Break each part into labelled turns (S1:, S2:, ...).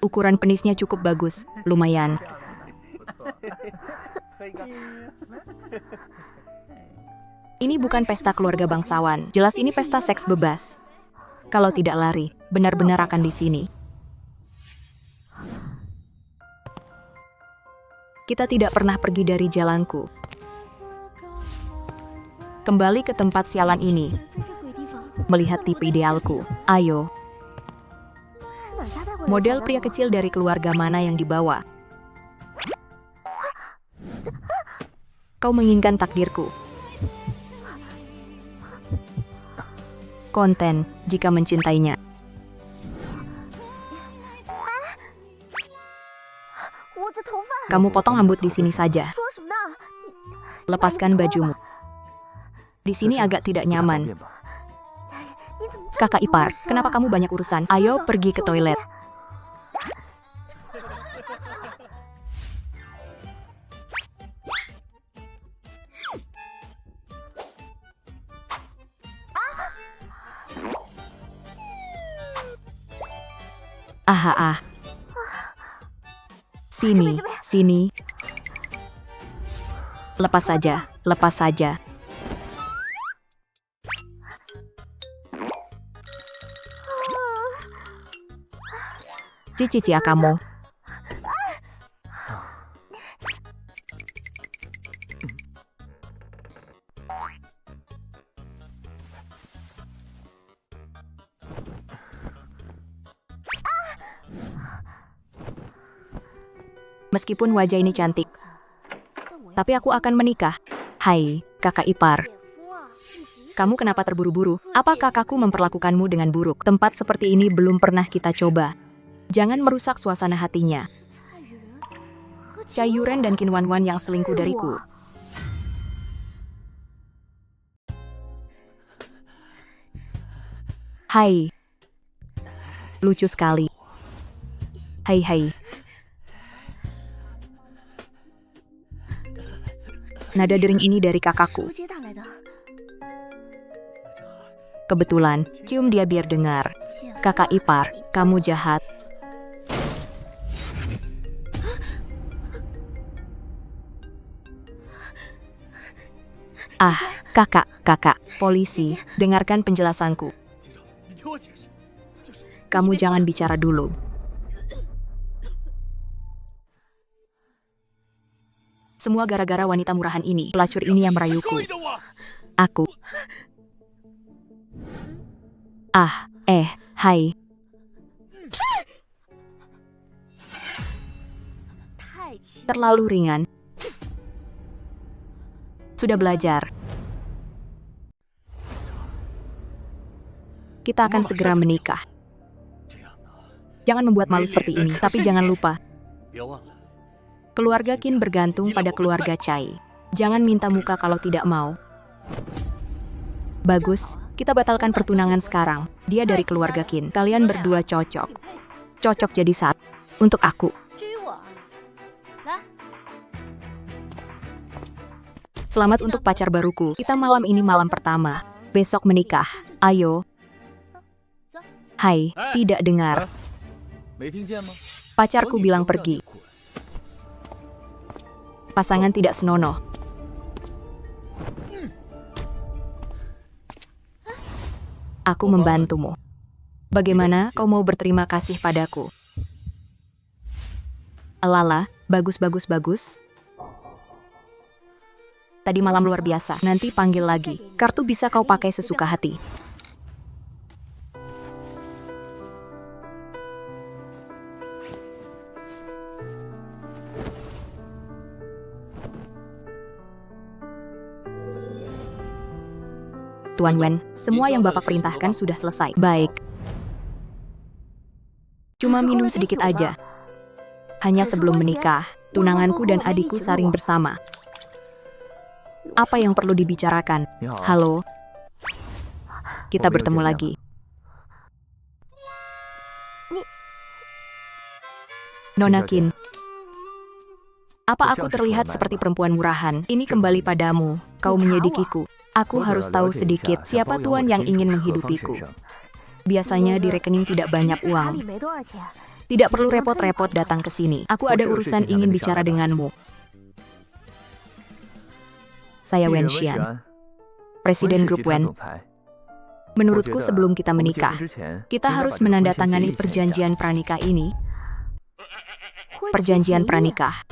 S1: Ukuran penisnya cukup bagus, lumayan. Ini bukan pesta keluarga bangsawan, jelas ini pesta seks bebas. Kalau tidak lari, benar-benar akan di sini. Kita tidak pernah pergi dari jalanku. Kembali ke tempat sialan ini. Melihat tipe idealku. Ayo. Model pria kecil dari keluarga mana yang dibawa? Kau menginginkan takdirku. Konten, jika mencintainya. Kamu potong rambut di sini saja. Lepaskan bajumu. Di sini agak tidak nyaman. Kakak ipar, kenapa kamu banyak urusan? Ayo pergi ke toilet. Ah. Sini, sini. Lepas saja, lepas saja. Cici kamu. Meskipun wajah ini cantik, tapi aku akan menikah. Hai, kakak ipar. Kamu kenapa terburu-buru? Apa kakakku memperlakukanmu dengan buruk? Tempat seperti ini belum pernah kita coba. Jangan merusak suasana hatinya. Cai Yuren dan Qin Wanwan yang selingkuh dariku. Hai. Lucu sekali. Hai. Nada dering ini dari kakakku. Kebetulan, cium dia biar dengar. Kakak ipar, kamu jahat. Ah, kakak, polisi, dengarkan penjelasanku. Kamu jangan bicara dulu. Semua gara-gara wanita murahan ini, pelacur ini yang merayuku. Aku. Hai. Terlalu ringan. Sudah belajar. Kita akan segera menikah. Jangan membuat malu seperti ini, tapi jangan lupa. Keluarga Qin bergantung pada keluarga Cai. Jangan minta muka kalau tidak mau. Bagus, kita batalkan pertunangan sekarang. Dia dari keluarga Qin. Kalian berdua cocok. Cocok jadi satu. Untuk aku. Selamat untuk pacar baruku. Kita malam ini malam pertama. Besok menikah. Ayo. Hai, tidak dengar. Pacarku bilang pergi. Pasangan tidak senonoh. Aku membantumu. Bagaimana kau mau berterima kasih padaku? Alala, bagus. Tadi malam luar biasa, nanti panggil lagi. Kartu bisa kau pakai sesuka hati. Tuan Wen, semua yang Bapak perintahkan sudah selesai. Baik. Cuma minum sedikit aja. Hanya sebelum menikah, tunanganku dan adikku saling bersama. Apa yang perlu dibicarakan? Halo? Kita bertemu lagi. Nona Qin. Apa aku terlihat seperti perempuan murahan? Ini kembali padamu. Kau menyelidikiku. Aku harus tahu sedikit siapa tuan yang ingin menghidupiku. Biasanya di rekening tidak banyak uang. Tidak perlu repot-repot datang ke sini. Aku ada urusan ingin bicara denganmu. Saya Wen Xian, Presiden Grup Wen. Menurutku sebelum kita menikah, kita harus menandatangani perjanjian pranikah ini. Perjanjian pranikah.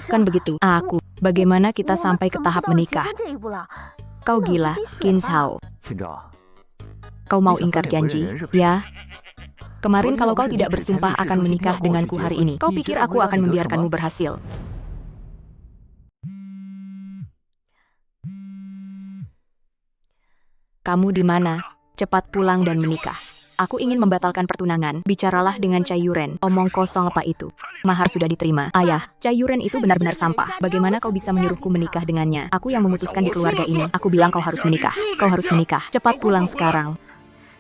S1: Kan begitu. Bagaimana kita sampai ke tahap menikah? Kau gila, Qin Zhao. Kau mau ingkar janji, ya? Kemarin kalau kau tidak bersumpah akan menikah denganku hari ini, kau pikir aku akan membiarkanmu berhasil? Kamu di mana? Cepat pulang dan menikah. Aku ingin membatalkan pertunangan. Bicaralah dengan Cai Yuren. Omong kosong apa itu? Mahar sudah diterima. Ayah, Cai Yuren itu benar-benar sampah. Bagaimana kau bisa menyuruhku menikah dengannya? Aku yang memutuskan di keluarga ini. Aku bilang kau harus menikah. Kau harus menikah. Cepat pulang sekarang.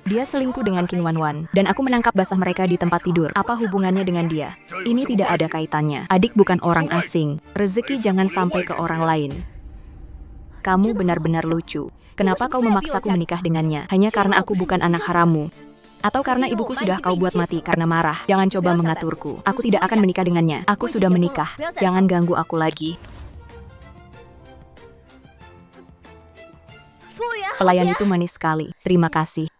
S1: Dia selingkuh dengan Qin Wanwan, dan aku menangkap basah mereka di tempat tidur. Apa hubungannya dengan dia? Ini tidak ada kaitannya. Adik bukan orang asing. Rezeki jangan sampai ke orang lain. Kamu benar-benar lucu. Kenapa kau memaksaku menikah dengannya? Hanya karena aku bukan anak harammu? Atau karena ibuku sudah kau buat mati karena marah? Jangan coba mengaturku. Aku tidak akan menikah dengannya. Aku sudah menikah. Jangan ganggu aku lagi. Pelayan itu manis sekali. Terima kasih.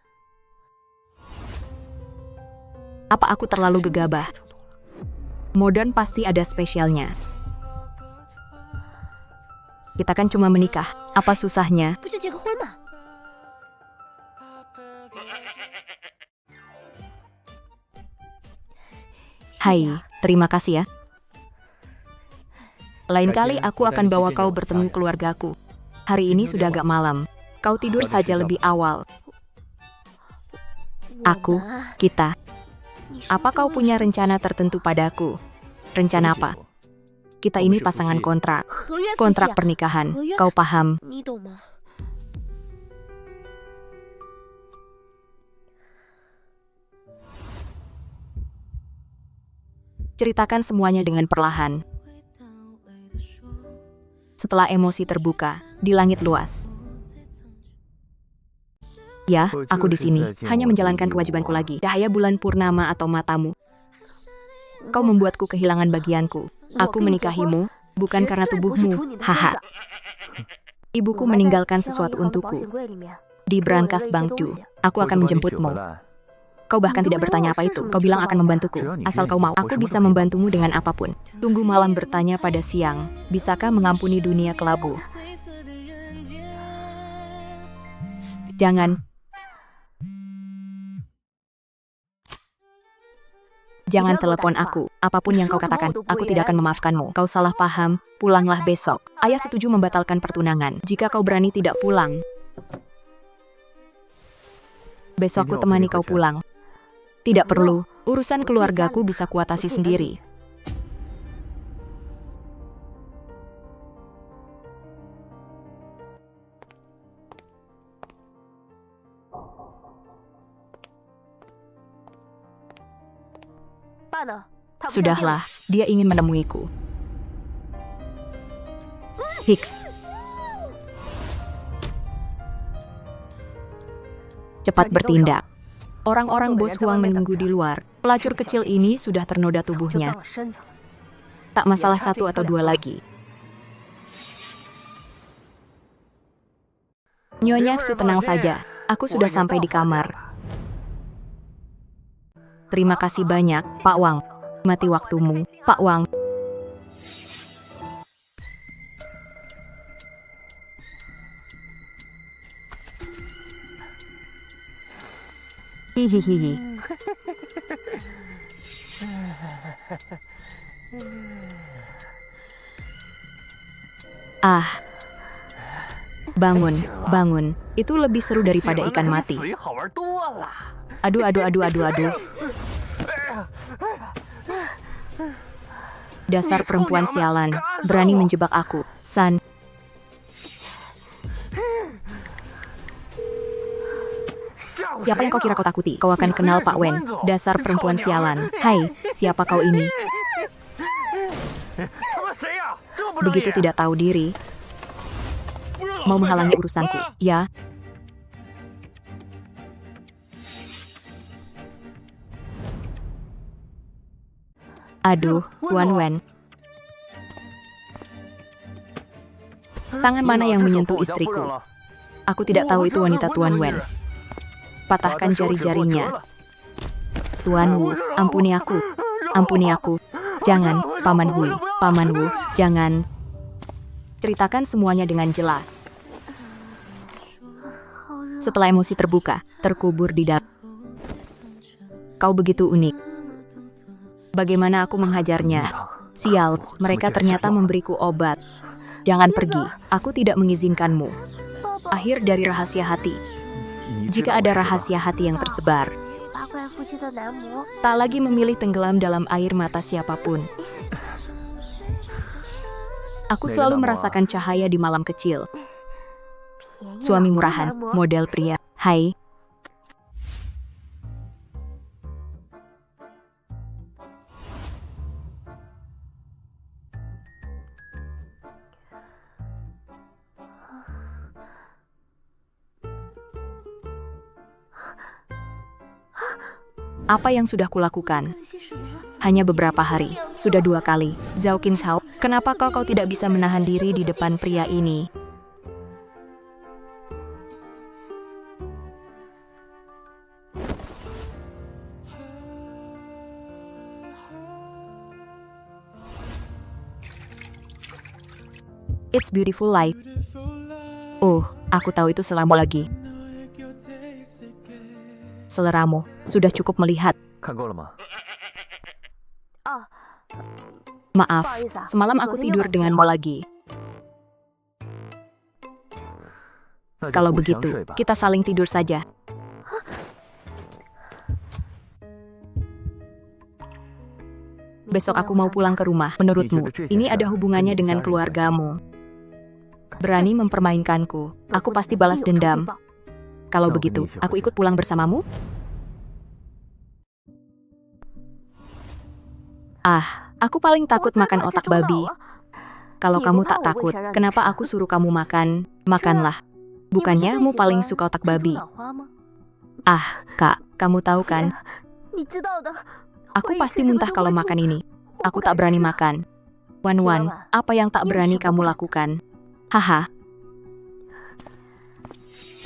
S1: Apa aku terlalu gegabah? Modern pasti ada spesialnya. Kita kan cuma menikah. Apa susahnya? Hai, terima kasih ya. Lain kali aku akan bawa kau bertemu keluargaku. Hari ini sudah agak malam. Kau tidur saja lebih awal. Kita. Apa kau punya rencana tertentu padaku? Rencana apa? Kita ini pasangan kontrak. Kontrak pernikahan. Kau paham? Ceritakan semuanya dengan perlahan. Setelah emosi terbuka, di langit luas. Ya, aku di sini, hanya menjalankan kewajibanku lagi. Cahaya bulan purnama atau matamu. Kau membuatku kehilangan bagianku. Aku menikahimu, bukan karena tubuhmu. Haha. Ibuku meninggalkan sesuatu untukku. Di brankas Bangju, aku akan menjemputmu. Kau bahkan tidak bertanya apa itu. Kau bilang akan membantuku. Asal kau mau, aku bisa membantumu dengan apapun. Tunggu malam bertanya pada siang, bisakah mengampuni dunia kelabu? Jangan telepon aku. Apapun yang kau katakan, aku tidak akan memaafkanmu. Kau salah paham, pulanglah besok. Ayah setuju membatalkan pertunangan. Jika kau berani tidak pulang, besok aku temani kau pulang. Tidak perlu, urusan keluargaku bisa kuatasi sendiri. Sudahlah, dia ingin menemuiku. Hicks. Cepat bertindak. Orang-orang bos Huang menunggu di luar. Pelacur kecil ini sudah ternoda tubuhnya. Tak masalah 1 atau 2 lagi. Nyonya Su, tenang saja. Aku sudah sampai di kamar. Terima kasih banyak, Pak Wang. Mati waktumu, Pak Wang. Hihihi. Bangun, bangun. Itu lebih seru daripada ikan mati. Aduh. Dasar perempuan sialan, berani menjebak aku. San. Siapa yang kau kira kau takuti? Kau akan kenal Pak Wen. Dasar perempuan sialan. Hai, siapa kau ini? Begitu tidak tahu diri. Mau menghalangi urusanku, ya? Aduh, Tuan Wen. Tangan mana yang menyentuh istriku? Aku tidak tahu itu wanita Tuan Wen. Patahkan jari-jarinya. Tuan Wu, ampuni aku. Ampuni aku. Jangan, Paman Hui. Paman Wu, jangan. Ceritakan semuanya dengan jelas. Setelah emosi terbuka, terkubur di dalam. Kau begitu unik. Bagaimana aku menghajarnya? Sial, mereka ternyata memberiku obat. Jangan pergi, aku tidak mengizinkanmu. Akhir dari rahasia hati. Jika ada rahasia hati yang tersebar, tak lagi memilih tenggelam dalam air mata siapapun. Aku selalu merasakan cahaya di malam kecil. Suami murahan, model pria. Hai. Apa yang sudah kulakukan? Hanya beberapa hari, sudah 2 kali. Zhao Qinsao, kenapa kau tidak bisa menahan diri di depan pria ini? It's beautiful life. Oh, aku tahu itu seleramu lagi. Seleramu, sudah cukup melihat. Maaf, semalam aku tidur denganmu lagi. Kalau begitu, kita saling tidur saja. Besok aku mau pulang ke rumah. Menurutmu, ini ada hubungannya dengan keluargamu. Berani mempermainkanku, aku pasti balas dendam. Kalau begitu, aku ikut pulang bersamamu? Ah, aku paling takut makan otak babi. Kalau kamu tak takut, kenapa aku suruh kamu makan? Makanlah. Bukannya kamu paling suka otak babi? Ah, Kak, kamu tahu kan? Aku pasti muntah kalau makan ini. Aku tak berani makan. Wan, apa yang tak berani kamu lakukan? Haha.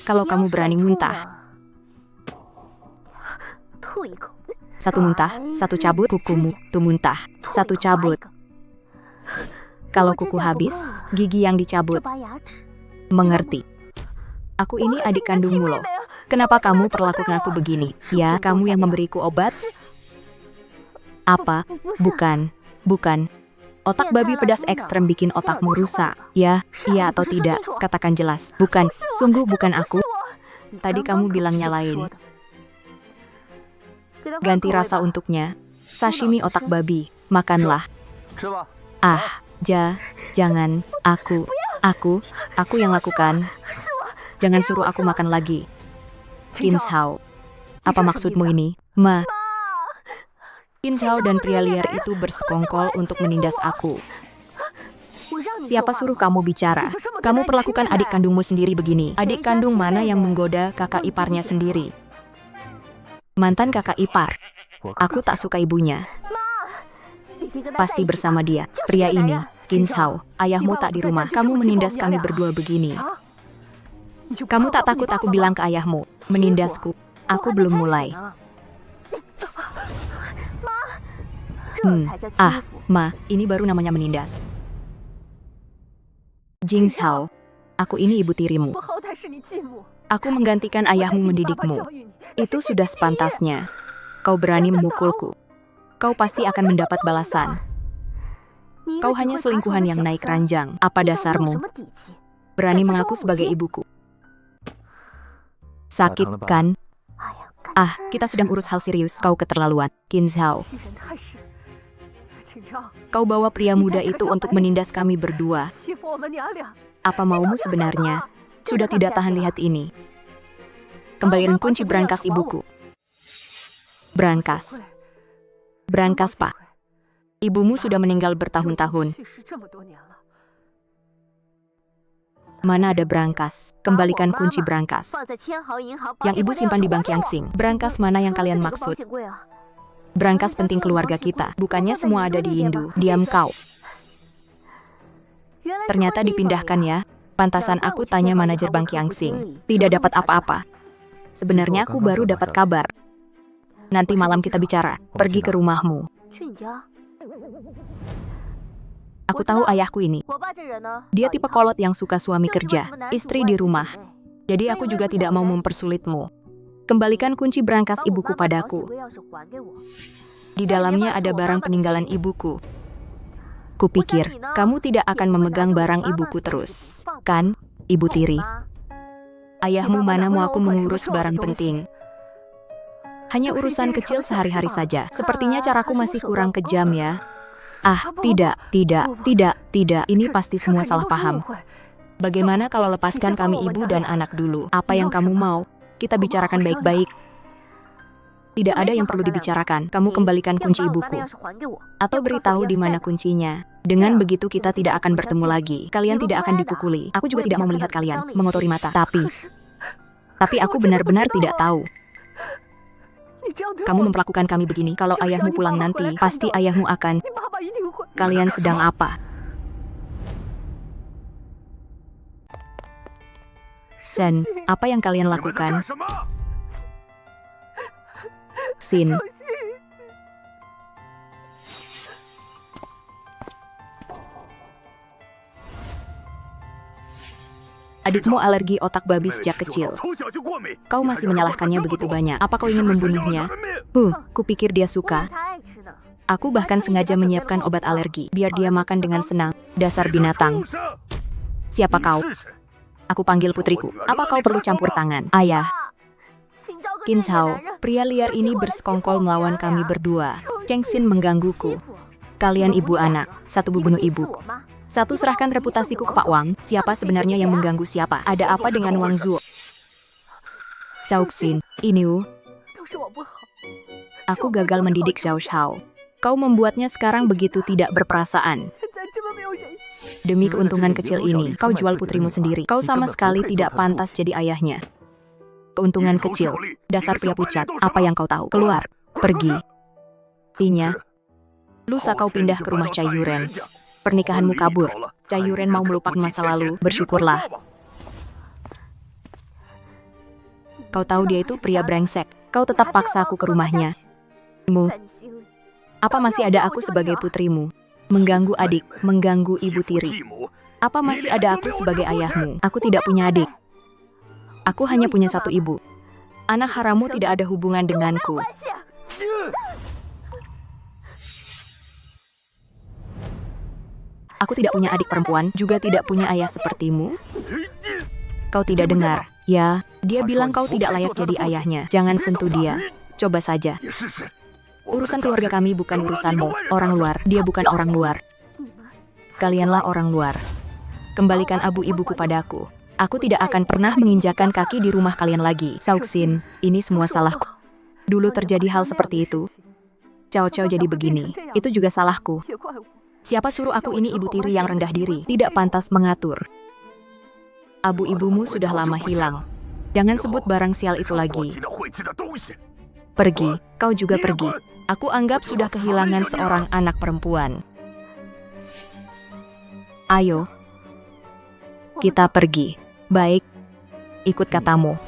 S1: Kalau kamu berani muntah. Satu muntah, satu cabut kukumu, tu muntah, satu cabut. Kalau kuku habis, gigi yang dicabut. Mengerti. Aku ini adik kandungmu loh. Kenapa kamu perlakukan aku begini? Ya, kamu yang memberiku obat? Apa? Bukan. Otak babi pedas ekstrem bikin otakmu rusak. Ya, iya atau tidak? Katakan jelas. Bukan, sungguh bukan aku. Tadi kamu bilangnya lain. Ganti rasa untuknya. Sashimi otak babi. Makanlah. Ah, jangan. Aku yang lakukan. Jangan suruh aku makan lagi. Qinsao. Apa maksudmu ini? Qinsao dan pria liar itu bersekongkol untuk menindas aku. Siapa suruh kamu bicara? Kamu perlakukan adik kandungmu sendiri begini. Adik kandung mana yang menggoda kakak iparnya sendiri? Mantan kakak ipar. Aku tak suka ibunya. Pasti bersama dia. Pria ini, Qinsao, ayahmu tak di rumah. Kamu menindas kami berdua begini. Kamu tak takut aku bilang ke ayahmu, menindasku. Aku belum mulai. Ini baru namanya menindas. Qinsao, aku ini ibu tirimu. Aku menggantikan ayahmu mendidikmu. Itu sudah sepantasnya. Kau berani memukulku. Kau pasti akan mendapat balasan. Kau hanya selingkuhan yang naik ranjang. Apa dasarmu? Berani mengaku sebagai ibuku. Sakit, kan? Ah, kita sedang urus hal serius. Kau keterlaluan, Qinsao. Kau bawa pria muda itu untuk menindas kami berdua. Apa maumu sebenarnya? Sudah tidak tahan lihat ini. Kembalikan kunci brankas ibuku. Brankas, Pak. Ibumu sudah meninggal bertahun-tahun. Mana ada brankas? Kembalikan kunci brankas. Yang ibu simpan di bank Yangsing. Brankas mana yang kalian maksud? Brankas penting keluarga kita. Bukannya semua ada di Hindu. Diam kau. Ternyata dipindahkan ya. Pantasan aku tanya manajer Bank Yangsing. Tidak dapat apa-apa. Sebenarnya aku baru dapat kabar. Nanti malam kita bicara. Pergi ke rumahmu. Aku tahu ayahku ini. Dia tipe kolot yang suka suami kerja, istri di rumah. Jadi aku juga tidak mau mempersulitmu. Kembalikan kunci brankas ibuku padaku. Di dalamnya ada barang peninggalan ibuku. Kupikir, kamu tidak akan memegang barang ibuku terus, kan, Ibu Tiri? Ayahmu mana mau aku mengurus barang penting? Hanya urusan kecil sehari-hari saja. Sepertinya caraku masih kurang kejam ya. Ah, tidak. Ini pasti semua salah paham. Bagaimana kalau lepaskan kami ibu dan anak dulu? Apa yang kamu mau? Kita bicarakan baik-baik. Tidak ada yang perlu dibicarakan. Kamu kembalikan kunci ibuku. Atau beritahu di mana kuncinya. Dengan begitu kita tidak akan bertemu lagi. Kalian tidak akan dipukuli. Aku juga tidak mau melihat kalian mengotori mata. Tapi aku benar-benar tidak tahu. Kamu memperlakukan kami begini. Kalau ayahmu pulang nanti, pasti ayahmu akan... Kalian sedang apa? Sen, apa yang kalian lakukan? Sin. Adikmu alergi otak babi sejak kecil. Kau masih menyalahkannya begitu banyak. Apa kau ingin membunuhnya? Kupikir dia suka. Aku bahkan sengaja menyiapkan obat alergi, biar dia makan dengan senang. Dasar binatang. Siapa kau? Aku panggil putriku. Apa kau perlu campur tangan? Ayah. Qin Zhao, pria liar ini bersekongkol melawan kami berdua. Cheng Xin menggangguku. Kalian ibu anak, satu bunuh ibu. Satu, serahkan reputasiku ke Pak Wang. Siapa sebenarnya yang mengganggu siapa? Ada apa dengan Wang Zuo? Zhao Xin, ini aku gagal mendidik Zhao Shao. Kau membuatnya sekarang begitu tidak berperasaan. Demi keuntungan kecil ini, kau jual putrimu sendiri. Kau sama sekali tidak pantas jadi ayahnya. Keuntungan kecil, dasar pria pucat. Apa yang kau tahu? Keluar, pergi. Tinya, lusa kau pindah ke rumah Cai Yuren. Pernikahanmu kabur. Cai Yuren mau melupakan masa lalu, bersyukurlah. Kau tahu dia itu pria brengsek. Kau tetap paksa aku ke rumahnya. Apa masih ada aku sebagai putrimu? Mengganggu adik, mengganggu ibu tiri. Apa masih ada aku sebagai ayahmu? Aku tidak punya adik. Aku hanya punya satu ibu. Anak harammu tidak ada hubungan denganku. Aku tidak punya adik perempuan, juga tidak punya ayah sepertimu. Kau tidak dengar, ya? Dia bilang kau tidak layak jadi ayahnya. Jangan sentuh dia. Coba saja. Urusan keluarga kami bukan urusanmu. Orang luar, dia bukan orang luar. Kalianlah orang luar. Kembalikan abu ibuku padaku. Aku tidak akan pernah menginjakan kaki di rumah kalian lagi. Zhao Xin, ini semua salahku. Dulu terjadi hal seperti itu. Cao Cao jadi begini. Itu juga salahku. Siapa suruh aku ini ibu tiri yang rendah diri, tidak pantas mengatur. Abu ibumu sudah lama hilang. Jangan sebut barang sial itu lagi. Pergi, kau juga pergi. Aku anggap sudah kehilangan seorang anak perempuan. Ayo, kita pergi. Baik, ikut katamu.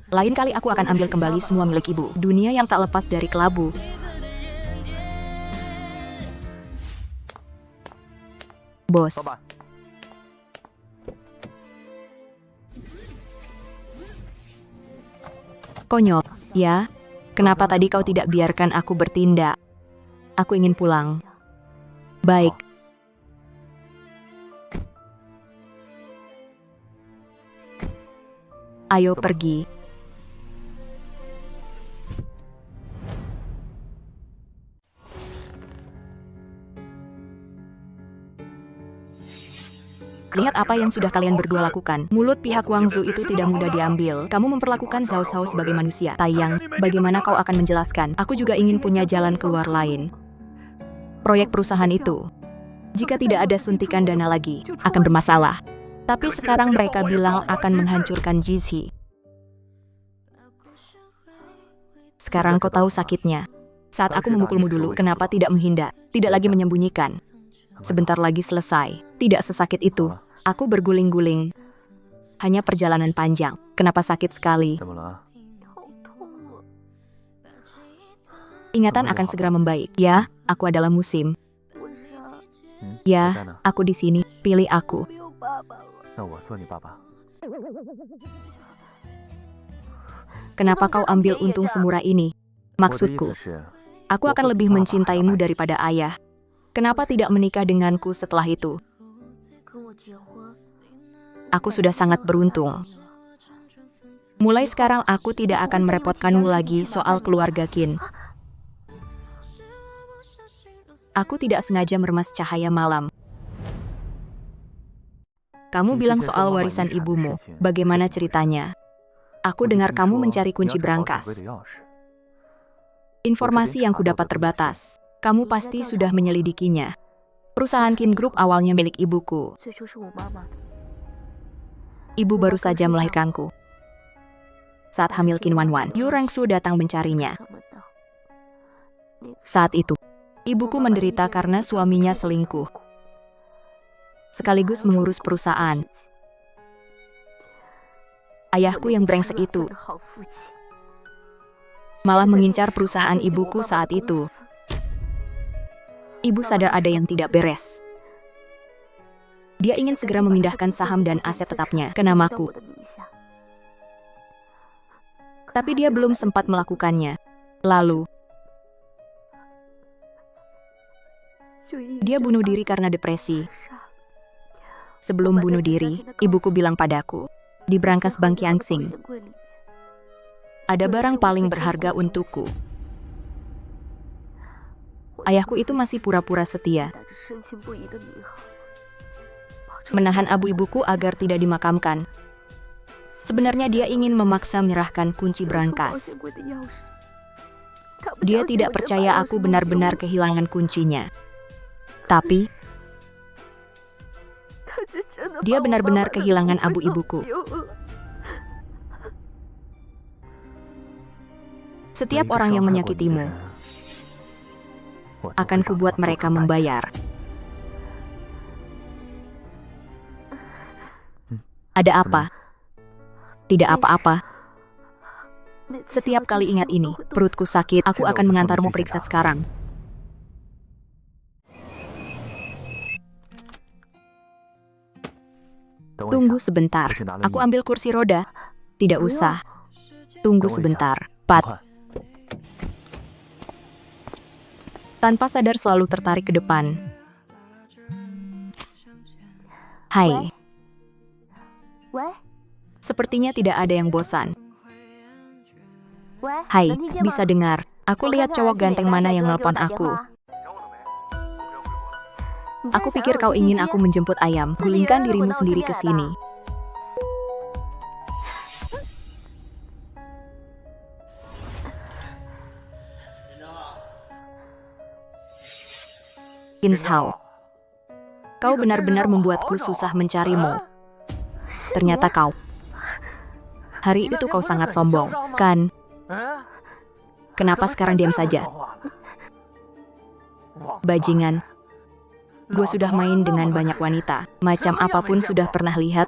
S1: Lain kali aku akan ambil kembali semua milik ibu. Dunia yang tak lepas dari kelabu. Bos. Konyol, ya? Kenapa tadi kau tidak biarkan aku bertindak? Aku ingin pulang. Baik. Ayo pergi. Lihat apa yang sudah kalian berdua lakukan. Mulut pihak Wang Zu itu tidak mudah diambil. Kamu memperlakukan Zhao Shao sebagai manusia. Tayang, bagaimana kau akan menjelaskan? Aku juga ingin punya jalan keluar lain. Proyek perusahaan itu, jika tidak ada suntikan dana lagi, akan bermasalah. Tapi sekarang mereka bilang akan menghancurkan Jizhi. Sekarang kau tahu sakitnya. Saat aku memukulmu dulu, kenapa tidak menghindar? Tidak lagi menyembunyikan. Sebentar lagi selesai. Tidak sesakit itu. Aku berguling-guling. Hanya perjalanan panjang. Kenapa sakit sekali? Ingatan akan segera membaik. Ya, aku adalah musim. Ya, aku di sini. Pilih aku. Kenapa kau ambil untung semurah ini? Maksudku, aku akan lebih mencintaimu daripada ayah. Kenapa tidak menikah denganku setelah itu? Aku sudah sangat beruntung. Mulai sekarang aku tidak akan merepotkanmu lagi soal keluarga Qin. Aku tidak sengaja meremas cahaya malam. Kamu bilang soal warisan ibumu. Bagaimana ceritanya? Aku dengar kamu mencari kunci berangkas. Informasi yang kudapat terbatas. Kamu pasti sudah menyelidikinya. Perusahaan Qin Group awalnya milik ibuku. Ibu baru saja melahirkanku. Saat hamil Qin Wanwan, Yu Rengsu datang mencarinya. Saat itu, ibuku menderita karena suaminya selingkuh, sekaligus mengurus perusahaan. Ayahku yang brengsek itu malah mengincar perusahaan ibuku saat itu. Ibu sadar ada yang tidak beres. Dia ingin segera memindahkan saham dan aset tetapnya ke namaku. Tapi dia belum sempat melakukannya. Lalu, dia bunuh diri karena depresi. Sebelum bunuh diri, ibuku bilang padaku, di berangkas Bank Yangsing, ada barang paling berharga untukku. Ayahku itu masih pura-pura setia, menahan abu ibuku agar tidak dimakamkan. Sebenarnya dia ingin memaksa menyerahkan kunci berangkas. Dia tidak percaya aku benar-benar kehilangan kuncinya. Tapi, dia benar-benar kehilangan abu ibuku. Setiap orang yang menyakitimu, akan kubuat mereka membayar. Ada apa? Tidak apa-apa. Setiap kali ingat ini, perutku sakit. Aku akan mengantarmu periksa sekarang. Tunggu sebentar. Aku ambil kursi roda. Tidak usah. Tunggu sebentar. Pat. Tanpa sadar selalu tertarik ke depan. Hai. Sepertinya tidak ada yang bosan. Hai, bisa dengar. Aku lihat cowok ganteng mana yang nelpon aku. Aku pikir kau ingin aku menjemput ayam. Gulingkan dirimu sendiri ke sini. Kinshao, kau benar-benar membuatku susah mencarimu. Ternyata kau. Hari itu kau sangat sombong, kan? Kenapa sekarang diam saja? Bajingan. Gue sudah main dengan banyak wanita, macam apapun sudah pernah lihat.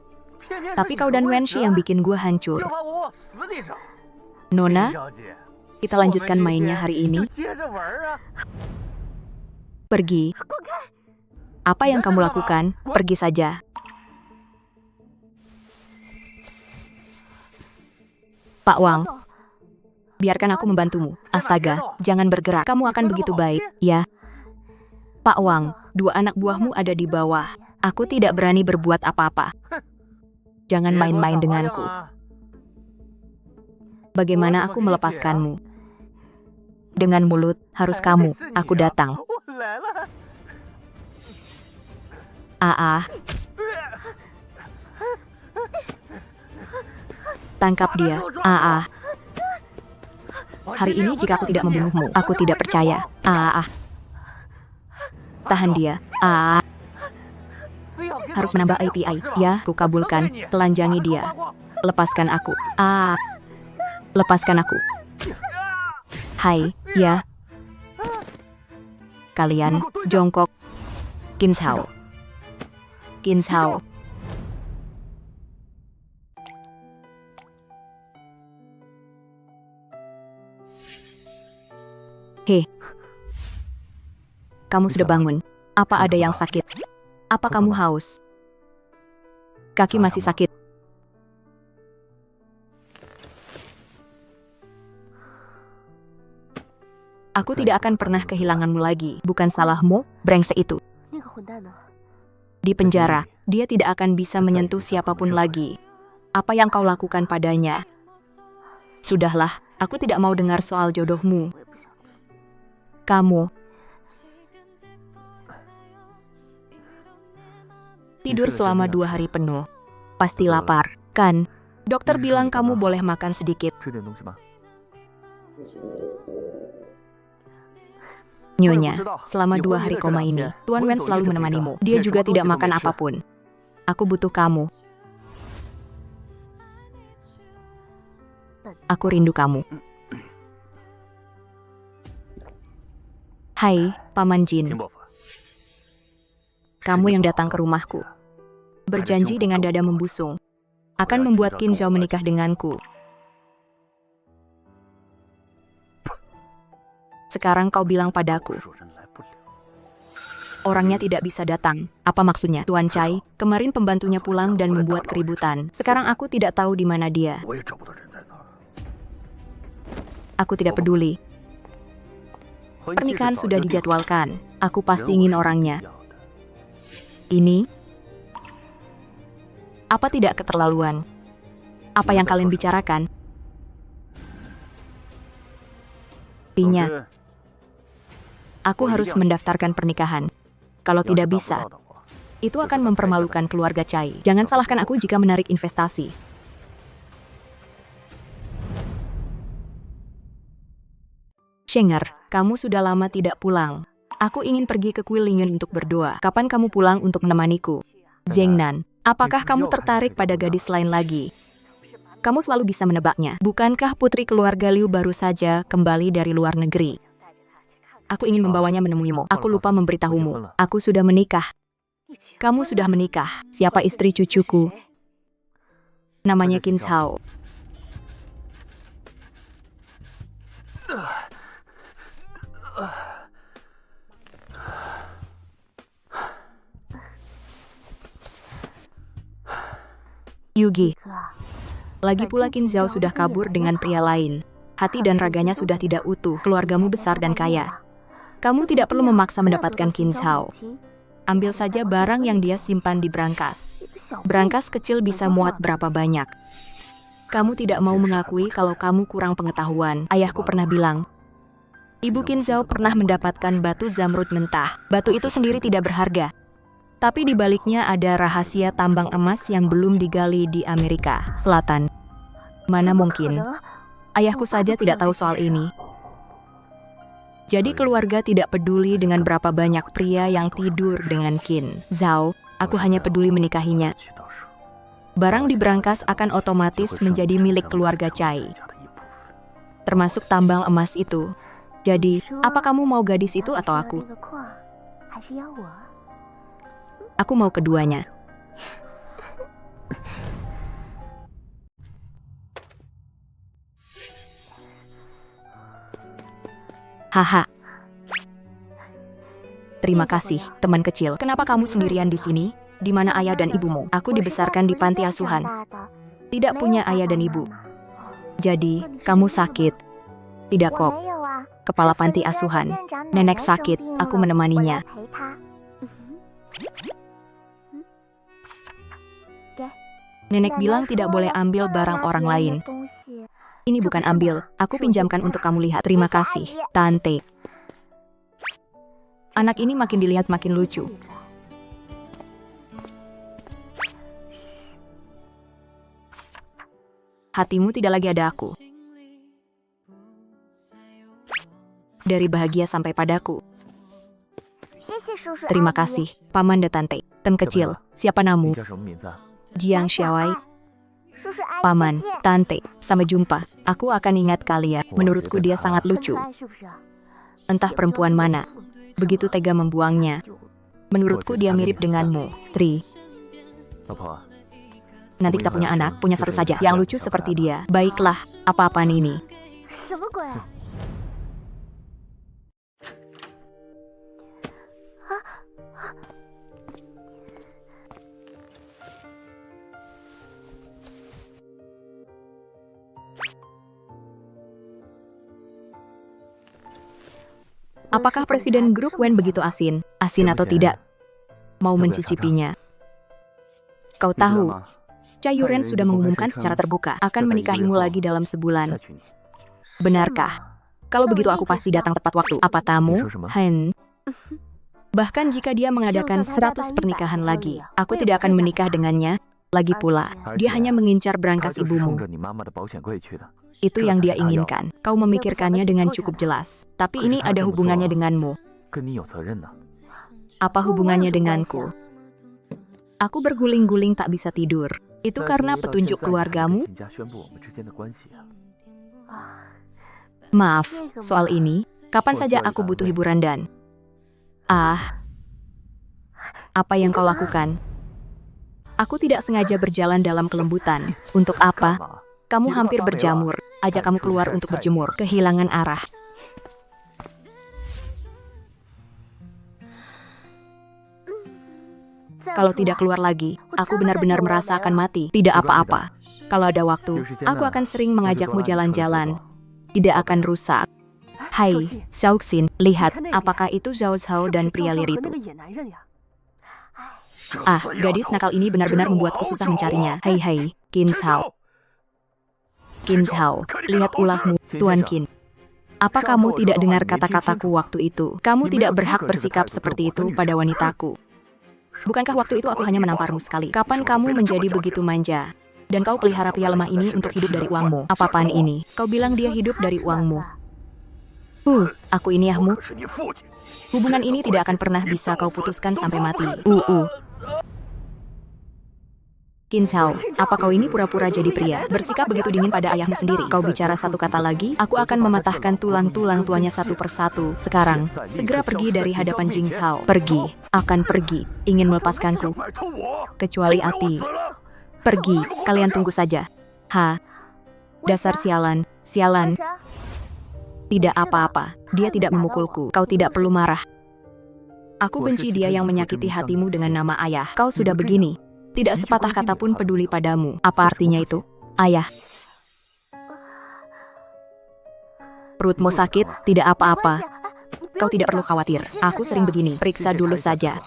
S1: Tapi kau dan Wenshi yang bikin gue hancur. Nona, kita lanjutkan mainnya hari ini. Pergi. Apa yang kamu lakukan? Pergi saja. Pak Wang, biarkan aku membantumu. Astaga, jangan bergerak. Kamu akan begitu baik, ya? Pak Wang, 2 anak buahmu ada di bawah. Aku tidak berani berbuat apa-apa. Jangan main-main denganku. Bagaimana aku melepaskanmu? Dengan mulut, harus kamu. Aku datang. Tangkap dia. Hari ini jika aku tidak membunuhmu, aku tidak percaya. Tahan dia. Harus menambah API. Ya, ku kabulkan. Telanjangi dia. Lepaskan aku. Lepaskan aku. Hai, ya. Kalian, jongkok. Qin Zhao. Qin Zhao. Hei. Kamu sudah bangun. Apa ada yang sakit? Apa kamu haus? Kaki masih sakit. Aku tidak akan pernah kehilanganmu lagi. Bukan salahmu, brengsek itu. Di penjara, dia tidak akan bisa menyentuh siapapun lagi. Apa yang kau lakukan padanya? Sudahlah, aku tidak mau dengar soal jodohmu. Kamu tidur selama 2 hari penuh. Pasti lapar, kan? Dokter bilang kamu boleh makan sedikit. Nyonya, selama 2 hari koma ini, Tuan Wen selalu menemanimu. Dia juga tidak makan apapun. Aku butuh kamu. Aku rindu kamu. Hai, Paman Jin. Kamu yang datang ke rumahku. Berjanji dengan dada membusung. Akan membuat Qin Zhao menikah denganku. Sekarang kau bilang padaku, orangnya tidak bisa datang. Apa maksudnya? Tuan Chai, kemarin pembantunya pulang dan membuat keributan. Sekarang aku tidak tahu di mana dia. Aku tidak peduli. Pernikahan sudah dijadwalkan. Aku pasti ingin orangnya. Ini? Apa tidak keterlaluan? Apa yang kalian bicarakan? Artinya, aku harus mendaftarkan pernikahan. Kalau tidak bisa, itu akan mempermalukan keluarga Chai. Jangan salahkan aku jika menarik investasi. Shenger, kamu sudah lama tidak pulang. Aku ingin pergi ke Kuilingyun untuk berdoa. Kapan kamu pulang untuk menemaniku? Zhengnan, apakah kamu tertarik pada gadis lain lagi? Kamu selalu bisa menebaknya. Bukankah putri keluarga Liu baru saja kembali dari luar negeri? Aku ingin membawanya menemuimu. Aku lupa memberitahumu. Aku sudah menikah. Kamu sudah menikah. Siapa istri cucuku? Namanya Qin Zhao. Yugi. Lagi pula Qin Zhao sudah kabur dengan pria lain. Hati dan raganya sudah tidak utuh. Keluargamu besar dan kaya. Kamu tidak perlu memaksa mendapatkan Qin Zhao. Ambil saja barang yang dia simpan di berangkas. Berangkas kecil bisa muat berapa banyak. Kamu tidak mau mengakui kalau kamu kurang pengetahuan. Ayahku pernah bilang, Ibu Qin Zhao pernah mendapatkan batu zamrud mentah. Batu itu sendiri tidak berharga. Tapi di baliknya ada rahasia tambang emas yang belum digali di Amerika Selatan. Mana mungkin? Ayahku saja tidak tahu soal ini. Jadi keluarga tidak peduli dengan berapa banyak pria yang tidur dengan Qin Zhao. Aku hanya peduli menikahinya. Barang di berangkas akan otomatis menjadi milik keluarga Chai. Termasuk tambang emas itu. Jadi, apa kamu mau gadis itu atau aku? Aku mau keduanya. Haha. Terima kasih, teman kecil. Kenapa kamu sendirian di sini? Di mana ayah dan ibumu? Aku dibesarkan di panti asuhan. Tidak punya ayah dan ibu. Jadi, kamu sakit. Tidak kok. Kepala panti asuhan. Nenek sakit, aku menemaninya. Nenek bilang tidak boleh ambil barang orang lain. Ini bukan ambil, aku pinjamkan untuk kamu lihat. Terima kasih, Tante. Anak ini makin dilihat makin lucu. Hatimu tidak lagi ada aku. Dari bahagia sampai padaku. Terima kasih, Paman dan Tante. Tem kecil, siapa namamu? Jiang Xiaowei. Paman, Tante, sampai jumpa. Aku akan ingat kalian. Menurutku dia sangat lucu. Entah perempuan mana. Begitu tega membuangnya. Menurutku dia mirip denganmu, Tri. Nanti kita punya anak, punya satu saja. Yang lucu seperti dia. Baiklah, apa-apaan ini? Apakah Presiden grup Wen begitu asin? Asin atau tidak? Mau mencicipinya? Kau tahu, Cai Yuren sudah mengumumkan secara terbuka akan menikahimu lagi dalam sebulan. Benarkah? Kalau begitu aku pasti datang tepat waktu. Apa tamu? Bahkan jika dia mengadakan 100 pernikahan lagi, aku tidak akan menikah dengannya. Lagi pula, dia hanya mengincar berangkas ibumu. Itu yang dia inginkan. Kau memikirkannya dengan cukup jelas. Tapi ini ada hubungannya denganmu. Apa hubungannya denganku? Aku berguling-guling tak bisa tidur. Itu karena petunjuk keluargamu? Maaf, soal ini, kapan saja aku butuh hiburan dan... apa yang kau lakukan? Aku tidak sengaja berjalan dalam kelembutan. Untuk apa? Kamu hampir berjamur. Ajak kamu keluar untuk berjemur. Kehilangan arah. Kalau tidak keluar lagi, aku benar-benar merasa akan mati. Tidak apa-apa. Kalau ada waktu, aku akan sering mengajakmu jalan-jalan. Tidak akan rusak. Hai, Xiaoxin, lihat, apakah itu Zhao Zhao dan pria lir itu? Gadis nakal ini benar-benar membuatku susah mencarinya. Hai, Qin Zhao. Qin Zhao, lihat ulahmu, Tuan Qin. Apa kamu tidak dengar kata-kataku waktu itu? Kamu tidak berhak bersikap seperti itu pada wanitaku. Bukankah waktu itu aku hanya menamparmu sekali? Kapan kamu menjadi begitu manja? Dan kau pelihara pria lemah ini untuk hidup dari uangmu. Apa-apaan ini? Kau bilang dia hidup dari uangmu. Aku ini ayahmu. Hubungan ini tidak akan pernah bisa kau putuskan sampai mati. Qin Zhao, apa kau ini pura-pura jadi pria? Bersikap begitu dingin pada ayahmu sendiri. Kau bicara satu kata lagi, aku akan mematahkan tulang-tulang tuanya satu persatu. Sekarang, segera pergi dari hadapan Jing Zhao. Pergi, akan pergi. Ingin melepaskanku. Kecuali Ati. Pergi, kalian tunggu saja. Dasar sialan. Tidak apa-apa, dia tidak memukulku. Kau tidak perlu marah. Aku benci dia yang menyakiti hatimu dengan nama ayah. Kau sudah begini. Tidak sepatah kata pun peduli padamu. Apa artinya itu? Ayah. Perutmu sakit? Tidak apa-apa. Kau tidak perlu khawatir. Aku sering begini. Periksa dulu saja.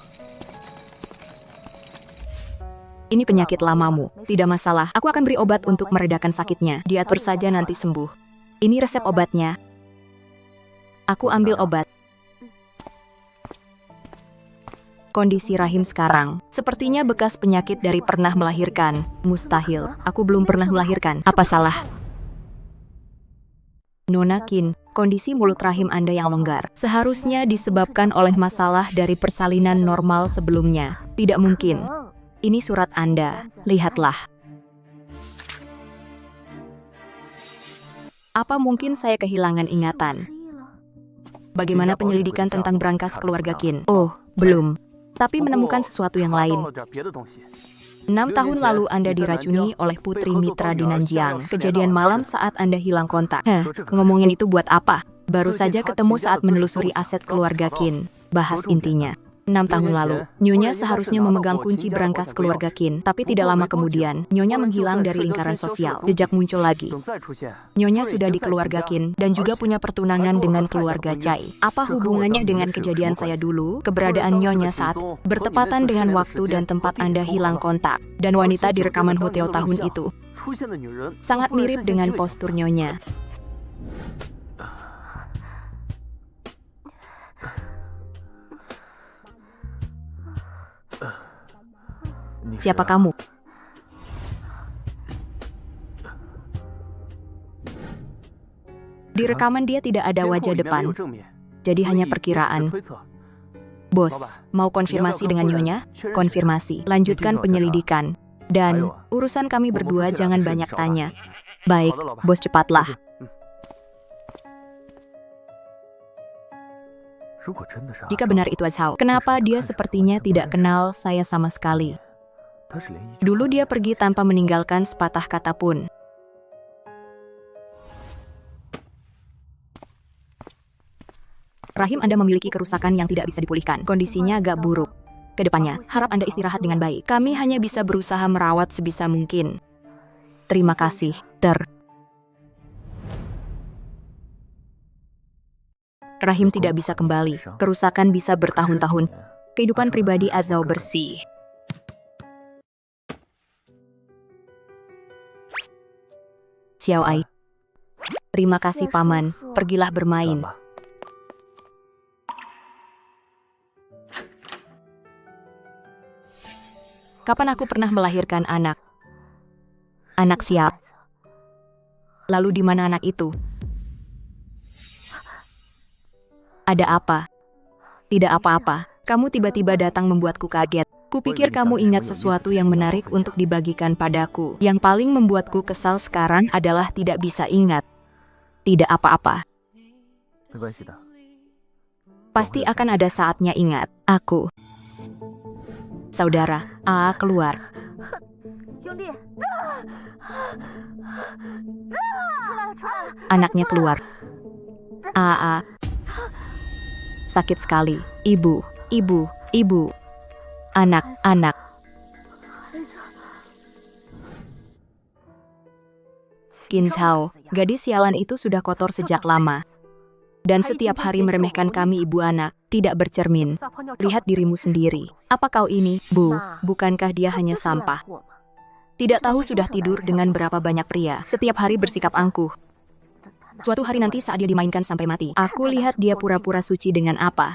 S1: Ini penyakit lamamu. Tidak masalah. Aku akan beri obat untuk meredakan sakitnya. Diatur saja nanti sembuh. Ini resep obatnya. Aku ambil obat. Kondisi rahim sekarang, sepertinya bekas penyakit dari pernah melahirkan. Mustahil, aku belum pernah melahirkan. Apa salah? Nona Qin, kondisi mulut rahim Anda yang longgar seharusnya disebabkan oleh masalah dari persalinan normal sebelumnya. Tidak mungkin. Ini surat Anda, lihatlah. Apa mungkin saya kehilangan ingatan? Bagaimana penyelidikan tentang berangkas keluarga Qin? Belum. Tapi menemukan sesuatu yang lain. 6 tahun lalu Anda diracuni oleh putri mitra di Nanjiang. Kejadian malam saat Anda hilang kontak. Ngomongin itu buat apa? Baru saja ketemu saat menelusuri aset keluarga Qin. Bahas intinya. 6 tahun lalu, Nyonya seharusnya memegang kunci berangkas keluarga Qin. Tapi tidak lama kemudian, Nyonya menghilang dari lingkaran sosial. Jejak muncul lagi. Nyonya sudah di keluarga Qin dan juga punya pertunangan dengan keluarga Cai. Apa hubungannya dengan kejadian saya dulu? Keberadaan Nyonya saat bertepatan dengan waktu dan tempat Anda hilang kontak. Dan wanita di rekaman hotel tahun itu sangat mirip dengan postur Nyonya. Siapa kamu? Di rekaman dia tidak ada wajah depan, jadi hanya perkiraan. Bos, mau konfirmasi dengan Nyonya? Konfirmasi. Lanjutkan penyelidikan. Dan urusan kami berdua jangan banyak tanya. Baik, bos cepatlah. Jika benar itu Zhao, kenapa dia sepertinya tidak kenal saya sama sekali? Dulu dia pergi tanpa meninggalkan sepatah kata pun. Rahim, Anda memiliki kerusakan yang tidak bisa dipulihkan. Kondisinya agak buruk. Kedepannya, harap Anda istirahat dengan baik. Kami hanya bisa berusaha merawat sebisa mungkin. Terima kasih, Rahim tidak bisa kembali. Kerusakan bisa bertahun-tahun. Kehidupan pribadi Zhao bersih. Xiao Ai. Terima kasih paman, pergilah bermain. Kapan aku pernah melahirkan anak? Anak siap. Lalu di mana anak itu? Ada apa? Tidak apa-apa. Kamu tiba-tiba datang membuatku kaget. Kupikir kamu ingat sesuatu yang menarik untuk dibagikan padaku. Yang paling membuatku kesal sekarang adalah tidak bisa ingat. Tidak apa-apa. Pasti akan ada saatnya ingat. Aku. Saudara, keluar. Anaknya keluar. Sakit sekali. Ibu. Anak. Qin Zhao, gadis sialan itu sudah kotor sejak lama. Dan setiap hari meremehkan kami ibu anak, tidak bercermin. Lihat dirimu sendiri. Apa kau ini, Bu? Bukankah dia hanya sampah? Tidak tahu sudah tidur dengan berapa banyak pria. Setiap hari bersikap angkuh. Suatu hari nanti saat dia dimainkan sampai mati, aku lihat dia pura-pura suci dengan apa?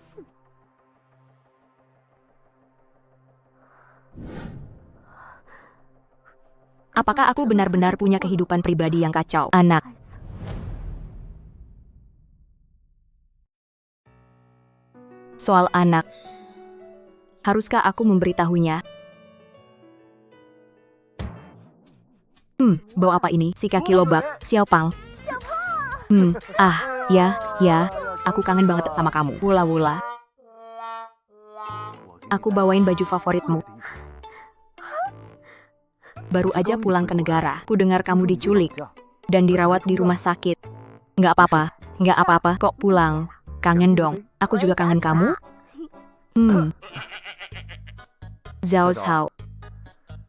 S1: Apakah aku benar-benar punya kehidupan pribadi yang kacau? Anak. Soal anak. Haruskah aku memberitahunya? Bau apa ini? Si kaki lobak, Xiao Pang. Ya, aku kangen banget sama kamu. Wula. Aku bawain baju favoritmu. Baru aja pulang ke negara. Ku dengar kamu diculik dan dirawat di rumah sakit. Nggak apa-apa, kok pulang. Kangen dong. Aku juga kangen kamu. Zhao.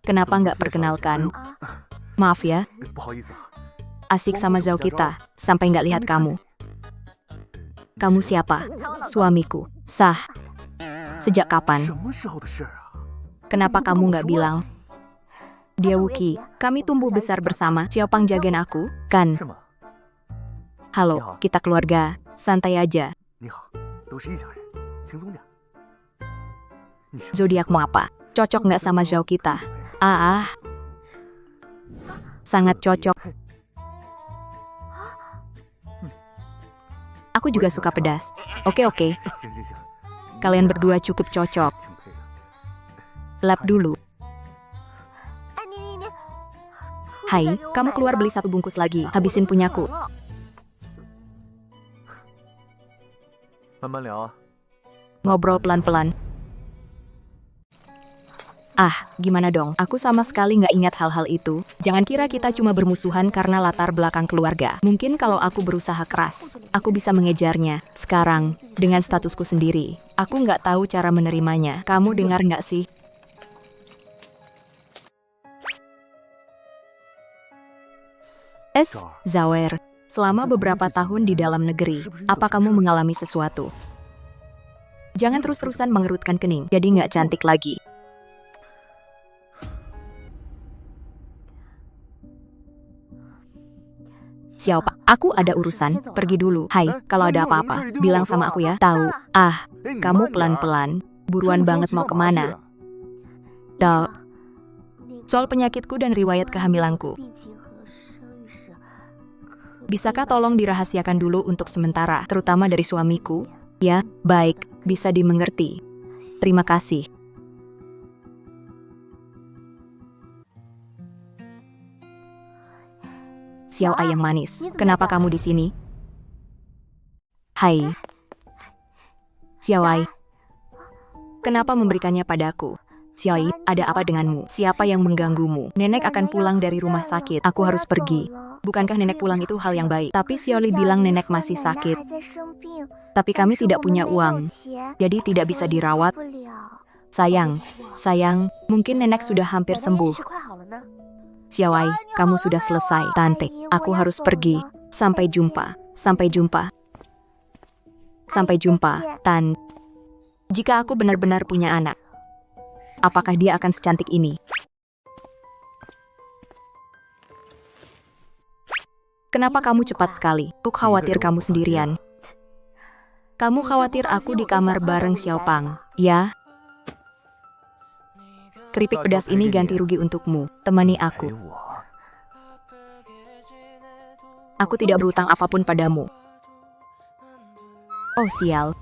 S1: Kenapa nggak perkenalkan? Maaf ya. Asik sama Zhao kita, sampai nggak lihat kamu. Kamu siapa? Suamiku. Sah. Sejak kapan? Kenapa kamu nggak bilang? Dia Wookie. Kami tumbuh besar bersama. Xiao Pang jagain aku, kan? Halo, kita keluarga. Santai aja. Zodiakmu apa? Cocok nggak sama Zhao kita? Sangat cocok. Aku juga suka pedas. Oke. Kalian berdua cukup cocok. Lap dulu. Hai, kamu keluar beli 1 bungkus lagi. Habisin punyaku. Ngobrol pelan-pelan. Gimana dong? Aku sama sekali nggak ingat hal-hal itu. Jangan kira kita cuma bermusuhan karena latar belakang keluarga. Mungkin kalau aku berusaha keras, aku bisa mengejarnya. Sekarang, dengan statusku sendiri, aku nggak tahu cara menerimanya. Kamu dengar nggak sih? Zhao, selama beberapa tahun di dalam negeri, apa kamu mengalami sesuatu? Jangan terus-terusan mengerutkan kening, jadi nggak cantik lagi. Siapa? Aku ada urusan, pergi dulu. Hai, kalau ada apa-apa, bilang sama aku ya. Tahu. Kamu pelan-pelan. Buruan banget mau kemana? Soal penyakitku dan riwayat kehamilanku. Bisakah tolong dirahasiakan dulu untuk sementara, terutama dari suamiku? Ya, baik, bisa dimengerti. Terima kasih. Xiao Ai yang manis. Kenapa kamu di sini? Hai. Xiao Ai. Kenapa memberikannya padaku? Xiao Ai, ada apa denganmu? Siapa yang mengganggumu? Nenek akan pulang dari rumah sakit. Aku harus pergi. Bukankah nenek pulang itu hal yang baik? Tapi Xiao Li bilang nenek masih sakit. Tapi kami tidak punya uang. Jadi tidak bisa dirawat. Sayang, mungkin nenek sudah hampir sembuh. Xiao Ai, kamu sudah selesai. Tante, aku harus pergi. Sampai jumpa. Tan. Jika aku benar-benar punya anak, apakah dia akan secantik ini? Kenapa kamu cepat sekali? Aku khawatir kamu sendirian. Kamu khawatir aku di kamar bareng Xiao Pang, ya? Keripik pedas ini ganti rugi untukmu. Temani aku. Aku tidak berutang apapun padamu. Oh sial.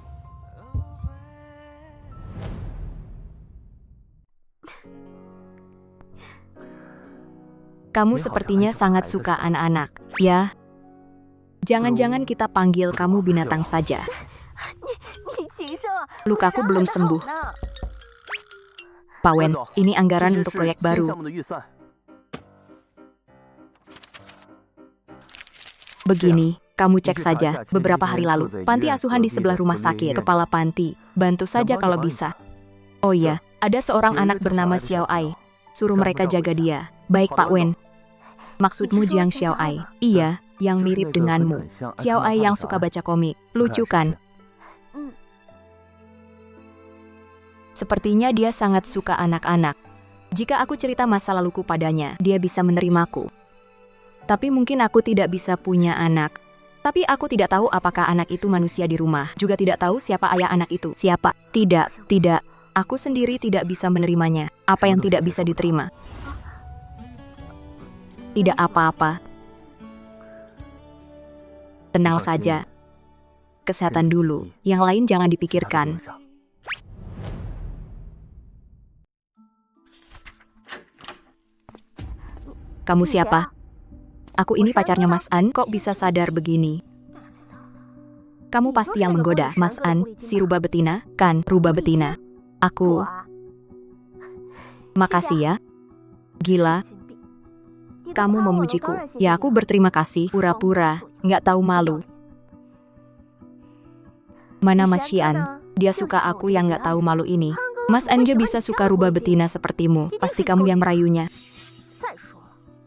S1: Kamu sepertinya sangat suka anak-anak, ya? Jangan-jangan kita panggil kamu binatang saja. Lukaku belum sembuh. Pak Wen, ini anggaran untuk proyek baru. Begini, kamu cek saja, beberapa hari lalu, panti asuhan di sebelah rumah sakit, kepala panti, bantu saja kalau bisa. Oh iya, ada seorang anak bernama Xiao Ai. Suruh mereka jaga dia. Baik Pak Wen. Maksudmu Jiang Xiao Ai? Iya, yang mirip denganmu. Xiao Ai yang suka baca komik. Lucu kan? Sepertinya dia sangat suka anak-anak. Jika aku cerita masa laluku padanya, dia bisa menerimaku. Tapi mungkin aku tidak bisa punya anak. Tapi aku tidak tahu apakah anak itu manusia di rumah. Juga tidak tahu siapa ayah anak itu. Siapa? Tidak. Aku sendiri tidak bisa menerimanya. Apa yang tidak bisa diterima? Tidak apa-apa. Tenang saja. Kesehatan dulu. Yang lain jangan dipikirkan. Kamu siapa? Aku ini pacarnya Mas An, kok bisa sadar begini? Kamu pasti yang menggoda, Mas An, si rubah betina, kan, rubah betina. Aku... Makasih ya. Gila. Kamu memujiku. Ya aku berterima kasih, pura-pura, nggak tahu malu. Mana Mas Xian? Dia suka aku yang nggak tahu malu ini. Mas An juga bisa suka rubah betina sepertimu, pasti kamu yang merayunya.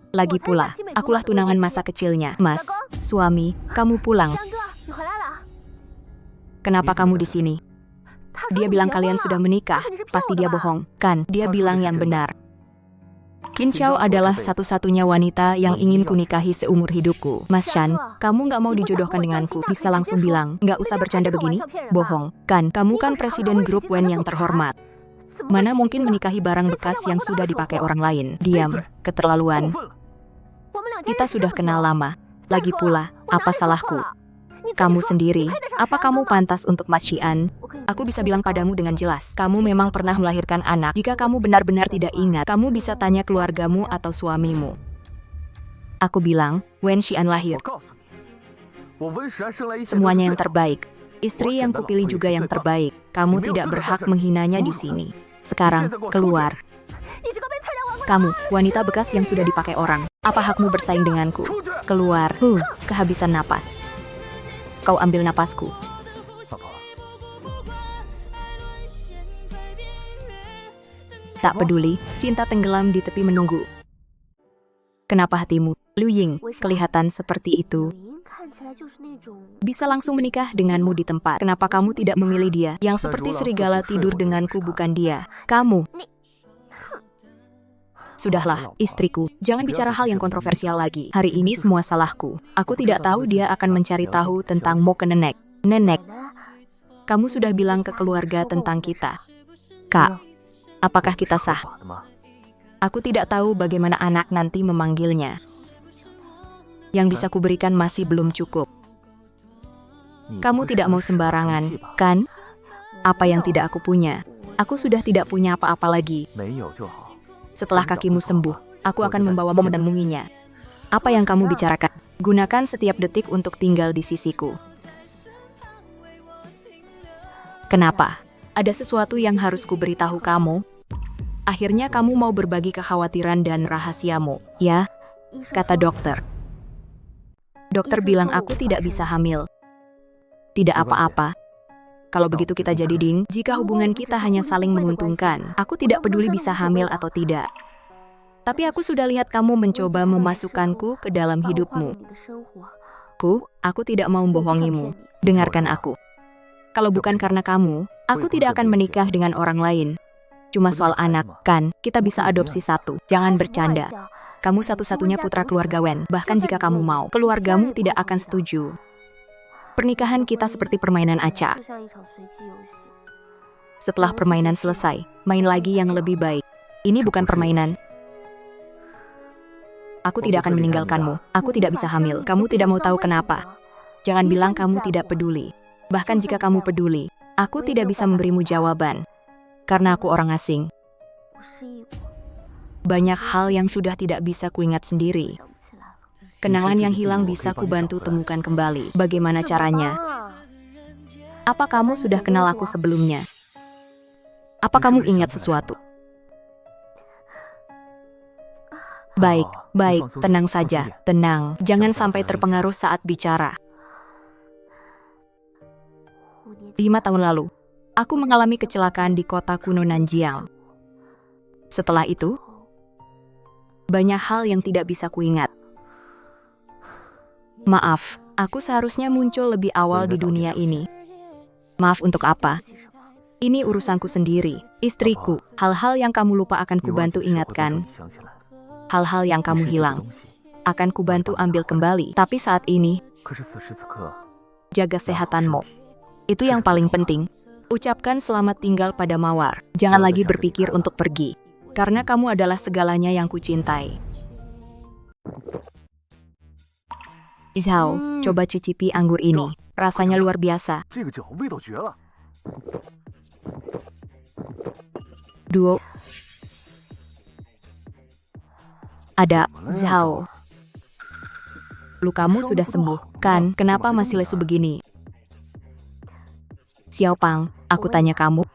S1: Lagi pula, akulah tunangan masa kecilnya. Mas, suami, kamu pulang. Kenapa kamu di sini? Dia bilang kalian sudah menikah, pasti dia bohong. Kan, dia bilang yang benar. Qin Xiao adalah satu-satunya wanita yang ingin kunikahi seumur hidupku. Mas Shan, kamu nggak mau dijodohkan denganku, bisa langsung bilang, nggak usah bercanda begini. Bohong, kan, kamu kan presiden grup Wen yang terhormat. Mana mungkin menikahi barang bekas yang sudah dipakai orang lain. Diam, keterlaluan. Kita sudah kenal lama. Lagi pula, apa salahku? Kamu sendiri, apa kamu pantas untuk Mas Xian? Aku bisa bilang padamu dengan jelas, kamu memang pernah melahirkan anak. Jika kamu benar-benar tidak ingat, kamu bisa tanya keluargamu atau suamimu. Aku bilang, Wen Xian lahir. Semuanya yang terbaik. Istri yang kupilih juga yang terbaik. Kamu tidak berhak menghinanya di sini. Sekarang, keluar. Kamu, wanita bekas yang sudah dipakai orang. Apa hakmu bersaing denganku? Keluar. Kehabisan napas. Kau ambil napasku. Tak peduli, cinta tenggelam di tepi menunggu. Kenapa hatimu, Liu Ying, kelihatan seperti itu? Bisa langsung menikah denganmu di tempat. Kenapa kamu tidak memilih dia? Yang seperti serigala tidur denganku bukan dia. Kamu. Sudahlah, istriku, jangan bicara hal yang kontroversial lagi. Hari ini semua salahku. Aku tidak tahu dia akan mencari tahu tentang Mo ke nenek. Nenek, kamu sudah bilang ke keluarga tentang kita. Kak, apakah kita sah? Aku tidak tahu bagaimana anak nanti memanggilnya. Yang bisa kuberikan masih belum cukup. Kamu tidak mau sembarangan, kan? Apa yang tidak aku punya? Aku sudah tidak punya apa-apa lagi. Setelah kakimu sembuh, aku akan membawamu menemuinya. Apa yang kamu bicarakan? Gunakan setiap detik untuk tinggal di sisiku. Kenapa? Ada sesuatu yang harus kuberitahu kamu? Akhirnya kamu mau berbagi kekhawatiran dan rahasiamu, ya? Kata dokter. Dokter bilang aku tidak bisa hamil. Tidak apa-apa. Kalau begitu kita jadi ding, jika hubungan kita hanya saling menguntungkan, aku tidak peduli bisa hamil atau tidak. Tapi aku sudah lihat kamu mencoba memasukkanku ke dalam hidupmu. Aku tidak mau membohongimu. Dengarkan aku. Kalau bukan karena kamu, aku tidak akan menikah dengan orang lain. Cuma soal anak, kan? Kita bisa adopsi satu. Jangan bercanda. Kamu satu-satunya putra keluarga Wen. Bahkan jika kamu mau, keluargamu tidak akan setuju. Pernikahan kita seperti permainan acak. Setelah permainan selesai, main lagi yang lebih baik. Ini bukan permainan. Aku tidak akan meninggalkanmu. Aku tidak bisa hamil. Kamu tidak mau tahu kenapa. Jangan bilang kamu tidak peduli. Bahkan jika kamu peduli, aku tidak bisa memberimu jawaban. Karena aku orang asing. Banyak hal yang sudah tidak bisa kuingat sendiri. Kenangan yang hilang bisa kubantu temukan kembali. Bagaimana caranya? Apa kamu sudah kenal aku sebelumnya? Apa kamu ingat sesuatu? Baik, tenang saja, tenang. Jangan sampai terpengaruh saat bicara. 5 tahun lalu, aku mengalami kecelakaan di kota kuno Nanjiang. Setelah itu, banyak hal yang tidak bisa kuingat. Maaf, aku seharusnya muncul lebih awal di dunia ini. Maaf untuk apa? Ini urusanku sendiri, istriku. Hal-hal yang kamu lupa akan kubantu ingatkan. Hal-hal yang kamu hilang akan kubantu ambil kembali. Tapi saat ini, jaga kesehatanmu. Itu yang paling penting. Ucapkan selamat tinggal pada Mawar. Jangan lagi berpikir untuk pergi. Karena kamu adalah segalanya yang kucintai. Zhao, coba cicipi anggur ini. Rasanya luar biasa. Duo. Ada, Zhao. Lukamu sudah sembuh, kan? Kenapa masih lesu begini? Xiaopang, aku tanya kamu.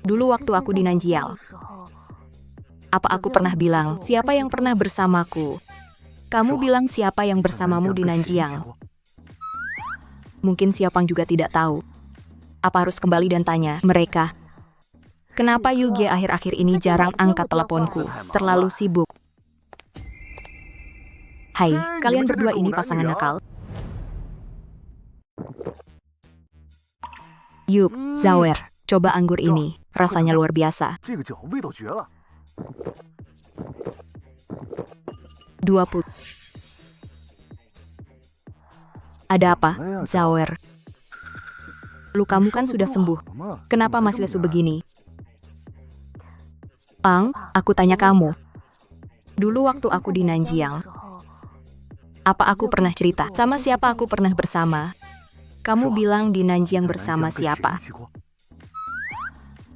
S1: Dulu waktu aku di Nanjiao. Apa aku pernah bilang, siapa yang pernah bersamaku? Kamu bilang siapa yang bersamamu di Nanjiang. Mungkin Xiaopang juga tidak tahu. Apa harus kembali dan tanya mereka? Kenapa Yuge akhir-akhir ini jarang angkat teleponku? Terlalu sibuk. Hai, kalian berdua ini pasangan nakal. Yuk, Zawer, coba anggur ini. Rasanya luar biasa. 20. Ada apa, Zawer? Lukamu kan sudah sembuh. Kenapa masih lesu begini? Pang, aku tanya kamu. Dulu waktu aku di Nanjiang, apa aku pernah cerita? Sama siapa aku pernah bersama? Kamu bilang di Nanjiang bersama siapa?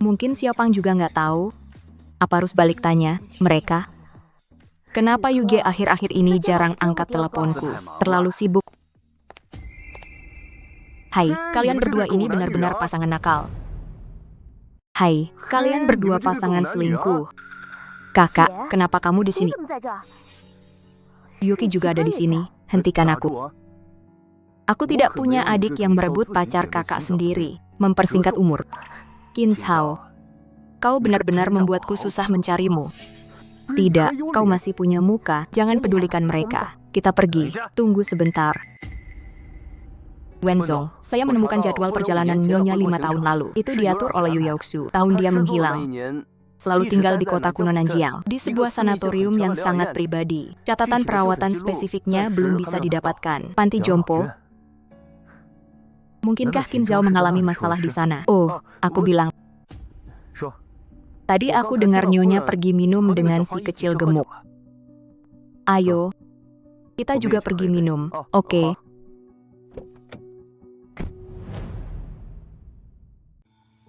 S1: Mungkin Xiaopang juga nggak tahu. Apa harus balik tanya mereka? Kenapa Yuge akhir-akhir ini jarang angkat teleponku? Terlalu sibuk. Hai, kalian berdua ini benar-benar pasangan nakal. Hai, kalian berdua pasangan selingkuh. Kakak, kenapa kamu di sini? Yuki juga ada di sini. Hentikan aku. Aku tidak punya adik yang merebut pacar kakak sendiri. Mempersingkat umur. Kinshao, kau benar-benar membuatku susah mencarimu. Tidak, kau masih punya muka. Jangan pedulikan mereka. Kita pergi. Tunggu sebentar. Wenzong, saya menemukan jadwal perjalanan Nyonya 5 tahun lalu. Itu diatur oleh Yu Yaoxu. Tahun dia menghilang. Selalu tinggal di kota kuno Nanjiang, di sebuah sanatorium yang sangat pribadi. Catatan perawatan spesifiknya belum bisa didapatkan. Panti jompo. Mungkinkah Qin Zhao mengalami masalah di sana? Oh, aku bilang. Tadi aku dengar Nyonya pergi minum dengan si kecil gemuk. Ayo, kita juga pergi minum, oke?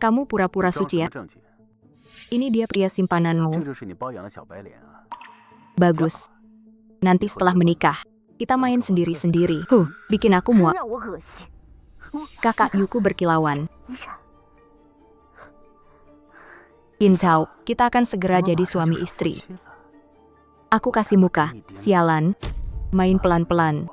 S1: Kamu pura-pura suci ya? Ini dia pria simpananmu. Bagus. Nanti setelah menikah, kita main sendiri-sendiri. Bikin aku muak. Kakak Yuku berkilauan. Qin Zhao, kita akan segera jadi suami istri. Aku kasih muka, sialan. Main pelan-pelan.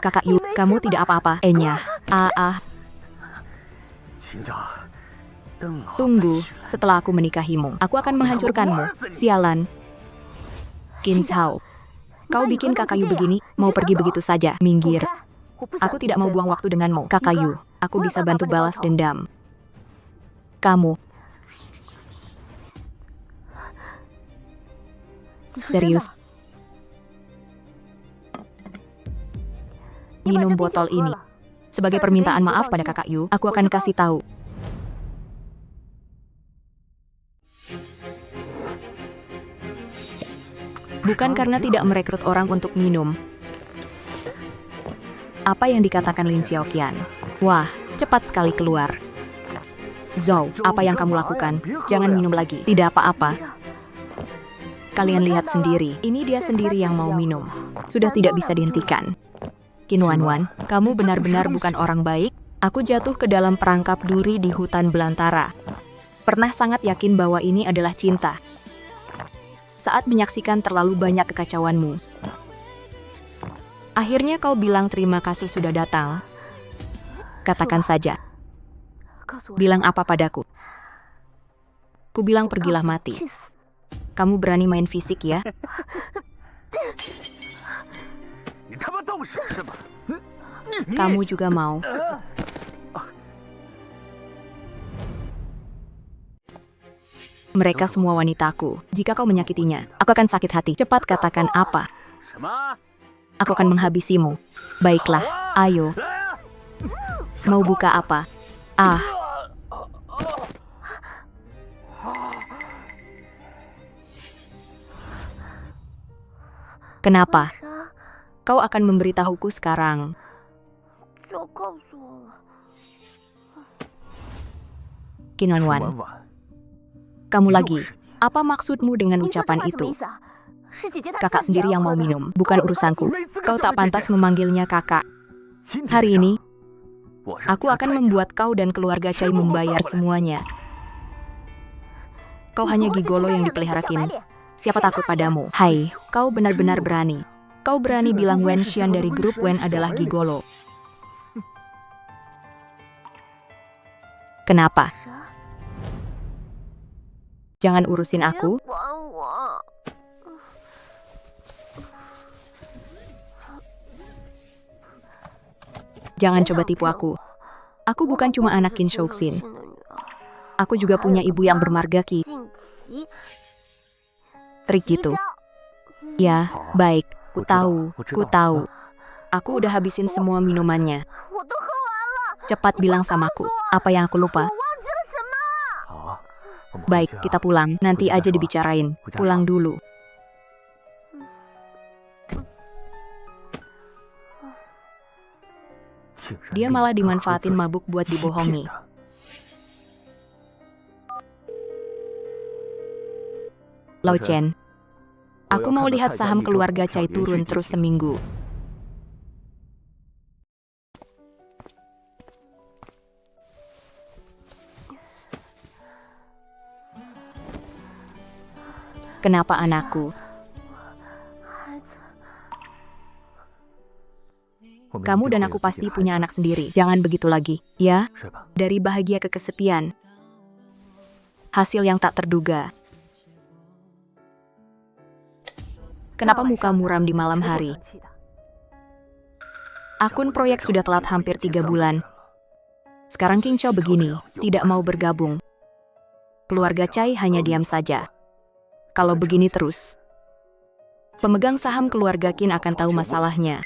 S1: Kakak Yu, kamu tidak apa-apa. Enya. Tunggu, setelah aku menikahimu, aku akan menghancurkanmu. Sialan. Qin Zhao, kau bikin Kakak Yu begini, mau pergi begitu saja. Minggir. Aku tidak mau buang waktu denganmu. Kakak Yu, aku bisa bantu balas dendam. Kamu. Serius. Minum botol ini. Sebagai permintaan maaf pada Kakak Yu, aku akan kasih tahu. Bukan karena tidak merekrut orang untuk minum. Apa yang dikatakan Lin Xiaoqian? Wah, cepat sekali keluar. Zhou, apa yang kamu lakukan? Jangan minum lagi. Tidak apa-apa. Kalian lihat sendiri, ini dia sendiri yang mau minum. Sudah tidak bisa dihentikan. Qin Wanwan, kamu benar-benar bukan orang baik. Aku jatuh ke dalam perangkap duri di hutan belantara. Pernah sangat yakin bahwa ini adalah cinta. Saat menyaksikan terlalu banyak kekacauanmu. Akhirnya kau bilang terima kasih sudah datang. Katakan saja. Bilang apa padaku? Ku bilang pergilah mati. Kamu berani main fisik ya? Kamu juga mau. Mereka semua wanitaku. Jika kau menyakitinya, aku akan sakit hati. Cepat katakan apa. Aku akan menghabisimu. Baiklah, ayo. Mau buka apa? Kenapa? Kau akan memberitahuku sekarang. Qin Wanwan, kamu lagi. Apa maksudmu dengan ucapan itu? Kakak sendiri yang mau minum, bukan urusanku. Kau tak pantas memanggilnya kakak. Hari ini, aku akan membuat kau dan keluarga Chai membayar semuanya. Kau hanya gigolo yang dipelihara Qin. Siapa takut padamu? Hai, kau benar-benar berani. Kau berani bilang Wen Xian dari grup Wen adalah gigolo. Kenapa? Jangan urusin aku. Jangan coba tipu aku. Aku bukan cuma anak Qin Shouxin. Aku juga punya ibu yang bermarga Qi. Trik gitu. Ya, baik. Ku tahu. Aku udah habisin semua minumannya. Cepat bilang samaku, apa yang aku lupa? Baik, kita pulang. Nanti aja dibicarain. Pulang dulu. Dia malah dimanfaatin mabuk buat dibohongi. Lao Chen, aku mau lihat saham keluarga Chai turun terus seminggu. Kenapa anakku? Kamu dan aku pasti punya anak sendiri. Jangan begitu lagi, ya? Dari bahagia ke kesepian. Hasil yang tak terduga. Kenapa muka muram di malam hari? Akun proyek sudah telat hampir 3 bulan. Sekarang King Chow begini, tidak mau bergabung. Keluarga Chai hanya diam saja. Kalau begini terus, pemegang saham keluarga Qin akan tahu masalahnya.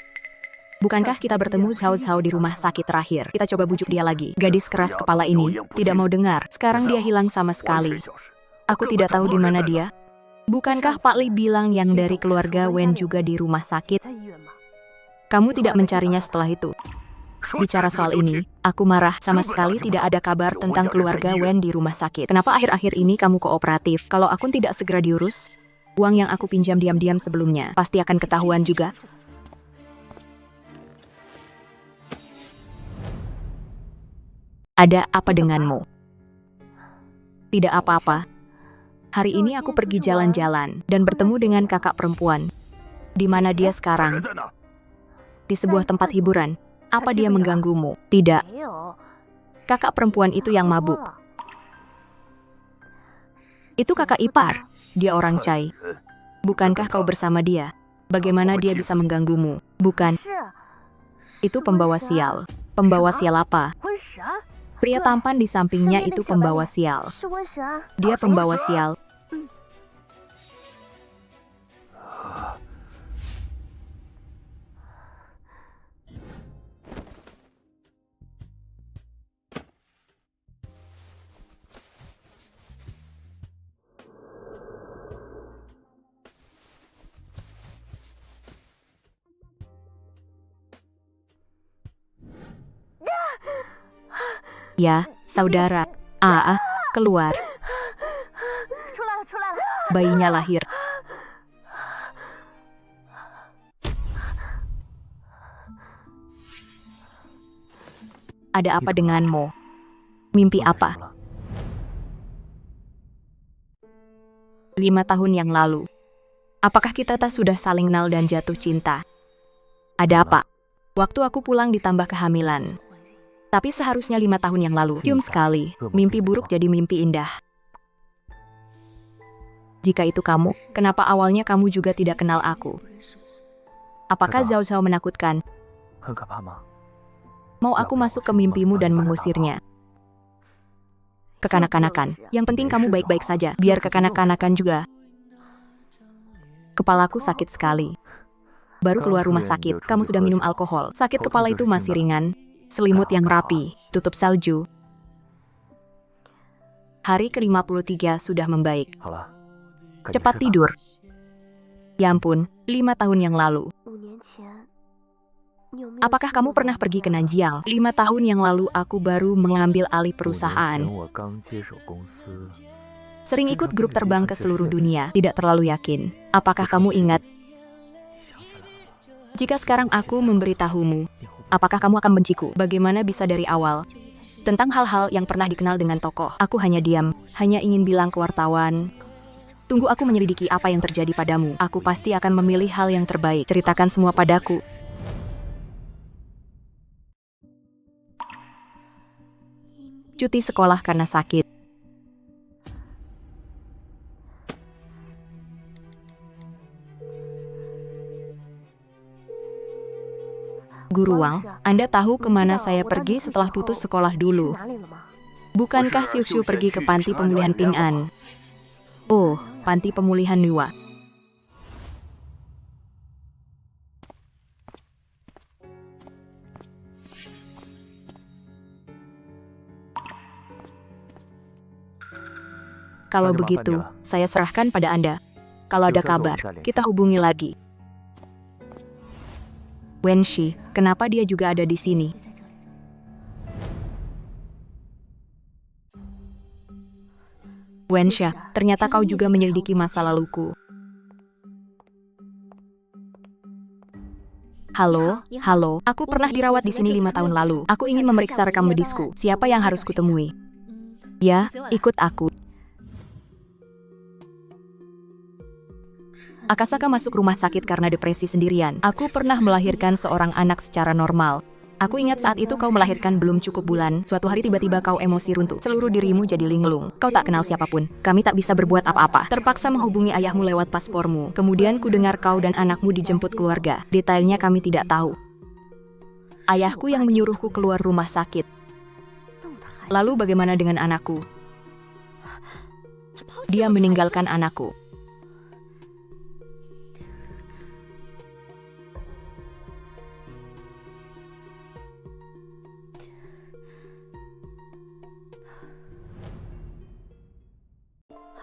S1: Bukankah kita bertemu Zhao Zhao di rumah sakit terakhir? Kita coba bujuk dia lagi. Gadis keras kepala ini tidak mau dengar. Sekarang dia hilang sama sekali. Aku tidak tahu di mana dia. Bukankah Pak Li bilang yang dari keluarga Wen juga di rumah sakit? Kamu tidak mencarinya setelah itu? Bicara soal ini, aku marah. Sama sekali tidak ada kabar tentang keluarga Wen di rumah sakit. Kenapa akhir-akhir ini kamu kooperatif? Kalau akun tidak segera diurus, uang yang aku pinjam diam-diam sebelumnya pasti akan ketahuan juga. Ada apa denganmu? Tidak apa-apa. Hari ini aku pergi jalan-jalan dan bertemu dengan kakak perempuan. Di mana dia sekarang? Di sebuah tempat hiburan. Apa dia mengganggumu? Tidak. Kakak perempuan itu yang mabuk. Itu kakak ipar. Dia orang Cai. Bukankah kau bersama dia? Bagaimana dia bisa mengganggumu? Bukan. Itu pembawa sial. Pembawa sial apa? Pria tampan di sampingnya itu pembawa sial. Dia pembawa sial. Ya, saudara. Keluar. Bayinya lahir. Ada apa denganmu? Mimpi apa? 5 tahun yang lalu. Apakah kita tak sudah saling kenal dan jatuh cinta? Ada apa? Waktu aku pulang ditambah kehamilan. Tapi seharusnya 5 tahun yang lalu. Cium sekali. Mimpi buruk jadi mimpi indah. Jika itu kamu, kenapa awalnya kamu juga tidak kenal aku? Apakah Zhao Zhao menakutkan? Mau aku masuk ke mimpimu dan mengusirnya? Kekanak-kanakan. Yang penting kamu baik-baik saja. Biar kekanak-kanakan juga. Kepalaku sakit sekali. Baru keluar rumah sakit, kamu sudah minum alkohol. Sakit kepala itu masih ringan. Selimut yang rapi, tutup salju. Hari ke-53 sudah membaik. Cepat tidur. Ya ampun, 5 tahun yang lalu. Apakah kamu pernah pergi ke Nanjiang? 5 tahun yang lalu aku baru mengambil alih perusahaan. Sering ikut grup terbang ke seluruh dunia, tidak terlalu yakin. Apakah kamu ingat? Jika sekarang aku memberitahumu, apakah kamu akan benciku? Bagaimana bisa dari awal? Tentang hal-hal yang pernah dikenal dengan tokoh, aku hanya diam, hanya ingin bilang ke wartawan. Tunggu aku menyelidiki apa yang terjadi padamu. Aku pasti akan memilih hal yang terbaik. Ceritakan semua padaku. Cuti sekolah karena sakit. Guru Wang, Anda tahu kemana saya pergi setelah putus sekolah dulu? Bukankah Xiu Xiu pergi ke panti pemulihan Ping An? Oh, panti pemulihan Nuwa. Kalau begitu, saya serahkan pada Anda. Kalau ada kabar, kita hubungi lagi. Wenshi, kenapa dia juga ada di sini? Wensha, ternyata kau juga menyelidiki masa laluku. Halo, aku pernah dirawat di sini 5 tahun lalu. Aku ingin memeriksa rekam medisku. Siapa yang harus kutemui? Ya, ikut aku. Akasaka masuk rumah sakit karena depresi sendirian. Aku pernah melahirkan seorang anak secara normal. Aku ingat saat itu kau melahirkan belum cukup bulan. Suatu hari tiba-tiba kau emosi runtuh. Seluruh dirimu jadi linglung. Kau tak kenal siapapun. Kami tak bisa berbuat apa-apa. Terpaksa menghubungi ayahmu lewat paspormu. Kemudian ku dengar kau dan anakmu dijemput keluarga. Detailnya kami tidak tahu. Ayahku yang menyuruhku keluar rumah sakit. Lalu bagaimana dengan anakku? Dia meninggalkan anakku.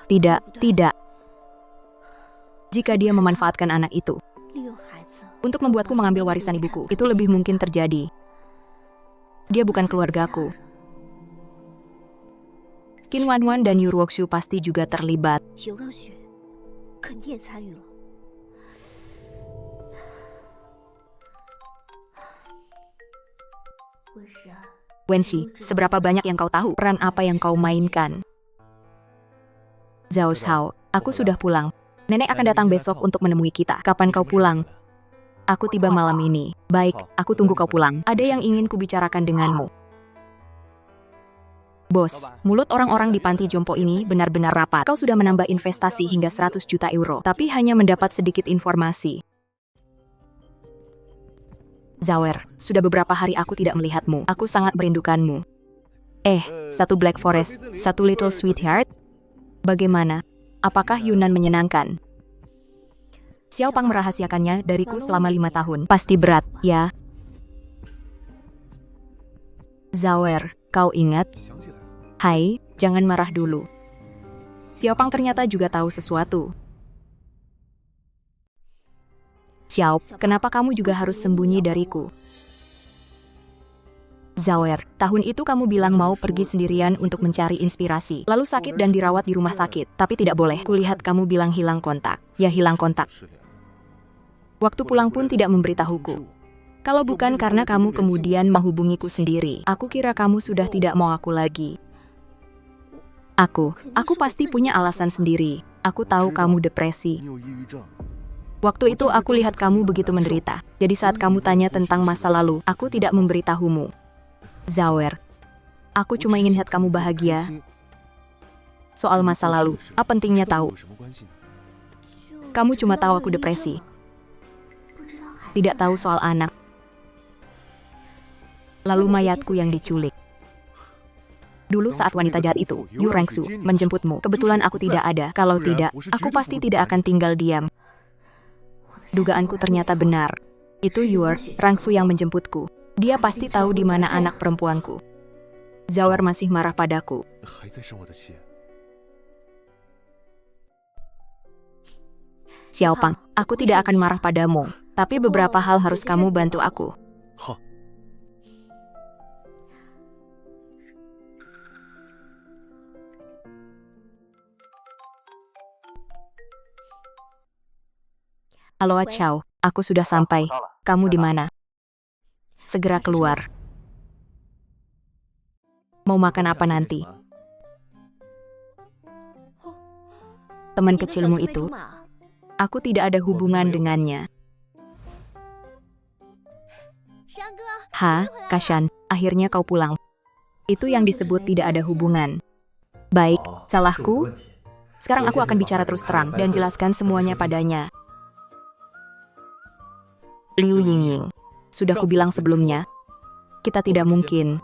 S1: Tidak. Jika dia memanfaatkan anak itu untuk membuatku mengambil warisan ibuku, itu lebih mungkin terjadi. Dia bukan keluargaku. Qin Wanwan dan Yu Ruoxu pasti juga terlibat. Wenxi, seberapa banyak yang kau tahu? Peran apa yang kau mainkan? Zhao Shao, aku sudah pulang. Nenek akan datang besok untuk menemui kita. Kapan kau pulang? Aku tiba malam ini. Baik, aku tunggu kau pulang. Ada yang ingin kubicarakan denganmu. Bos, mulut orang-orang di panti jompo ini benar-benar rapat. Kau sudah menambah investasi hingga 100 juta euro, tapi hanya mendapat sedikit informasi. Zawer, sudah beberapa hari aku tidak melihatmu. Aku sangat merindukanmu. Satu Black Forest, satu Little Sweetheart. Bagaimana? Apakah Yunnan menyenangkan? Xiao Pang merahasiakannya dariku selama 5 tahun. Pasti berat, ya? Zawer, kau ingat? Hai, jangan marah dulu. Xiao Pang ternyata juga tahu sesuatu. Xiao, kenapa kamu juga harus sembunyi dariku? Zawer, tahun itu kamu bilang mau pergi sendirian untuk mencari inspirasi, lalu sakit dan dirawat di rumah sakit, tapi tidak boleh. Kulihat kamu bilang hilang kontak. Ya, hilang kontak. Waktu pulang pun tidak memberitahuku. Kalau bukan karena kamu kemudian menghubungiku sendiri, aku kira kamu sudah tidak mau aku lagi. Aku pasti punya alasan sendiri. Aku tahu kamu depresi. Waktu itu aku lihat kamu begitu menderita. Jadi saat kamu tanya tentang masa lalu, aku tidak memberitahumu. Zawer, aku cuma ingin lihat kamu bahagia. Soal masa lalu, apa pentingnya tahu? Kamu cuma tahu aku depresi. Tidak tahu soal anak. Lalu mayatku yang diculik. Dulu saat wanita jahat itu, Yu Rangsu, menjemputmu. Kebetulan aku tidak ada. Kalau tidak, aku pasti tidak akan tinggal diam. Dugaanku ternyata benar. Itu Yu Rangsu yang menjemputku. Dia pasti tahu di mana anak perempuanku. Zawer masih marah padaku. Xiao Pang, aku tidak akan marah padamu. Tapi beberapa hal harus kamu bantu aku. Halo Chow, aku sudah sampai. Kamu di mana? Segera keluar. Mau makan apa nanti? Teman kecilmu itu? Aku tidak ada hubungan dengannya. Kashan, akhirnya kau pulang. Itu yang disebut tidak ada hubungan. Baik, salahku. Sekarang aku akan bicara terus terang dan jelaskan semuanya padanya. Liu Yingying, sudah kubilang sebelumnya, kita tidak mungkin.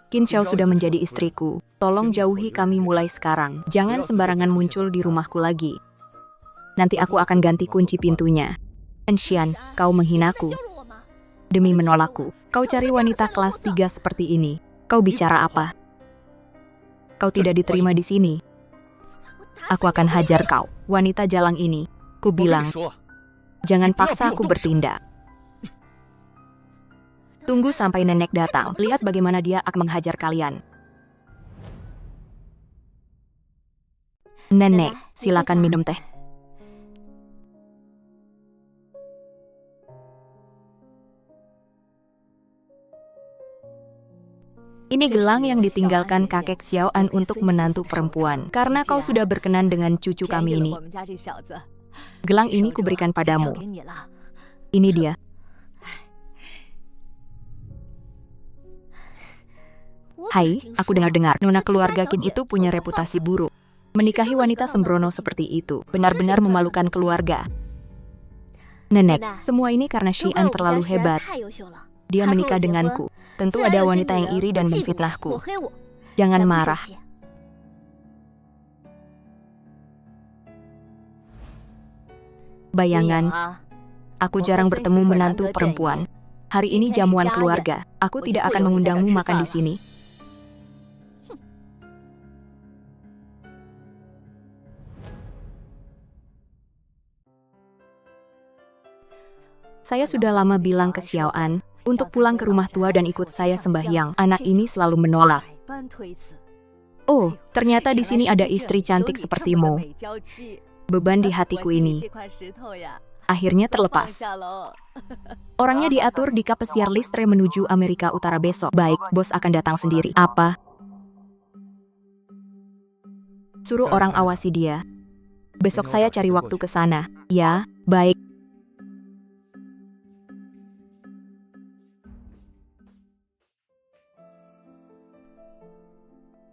S1: Qin Xiao sudah menjadi istriku. Tolong jauhi kami mulai sekarang. Jangan sembarangan muncul di rumahku lagi. Nanti aku akan ganti kunci pintunya. Enxian, kau menghinaku. Demi menolakku, kau cari wanita kelas 3 seperti ini. Kau bicara apa? Kau tidak diterima di sini. Aku akan hajar kau, wanita jalang ini. Ku bilang, jangan paksa aku bertindak. Tunggu sampai nenek datang. Lihat bagaimana dia akan menghajar kalian. Nenek, silakan minum teh. Ini gelang yang ditinggalkan kakek Xiaoan untuk menantu perempuan. Karena kau sudah berkenan dengan cucu kami ini. Gelang ini kuberikan padamu. Ini dia. Hai, aku dengar-dengar nona keluarga Qin itu punya reputasi buruk. Menikahi wanita sembrono seperti itu benar-benar memalukan keluarga. Nenek, semua ini karena Xian terlalu hebat. Dia menikah denganku. Tentu ada wanita yang iri dan memfitnahku. Jangan marah. Bayangan, aku jarang bertemu menantu perempuan. Hari ini jamuan keluarga. Aku tidak akan mengundangmu makan di sini. Saya sudah lama bilang ke Xiaoan untuk pulang ke rumah tua dan ikut saya sembahyang. Anak ini selalu menolak. Oh, ternyata di sini ada istri cantik sepertimu. Beban di hatiku ini akhirnya terlepas. Orangnya diatur di kap pesiar Listre menuju Amerika Utara besok. Baik, bos akan datang sendiri. Apa? Suruh orang awasi dia. Besok saya cari waktu ke sana. Ya, baik.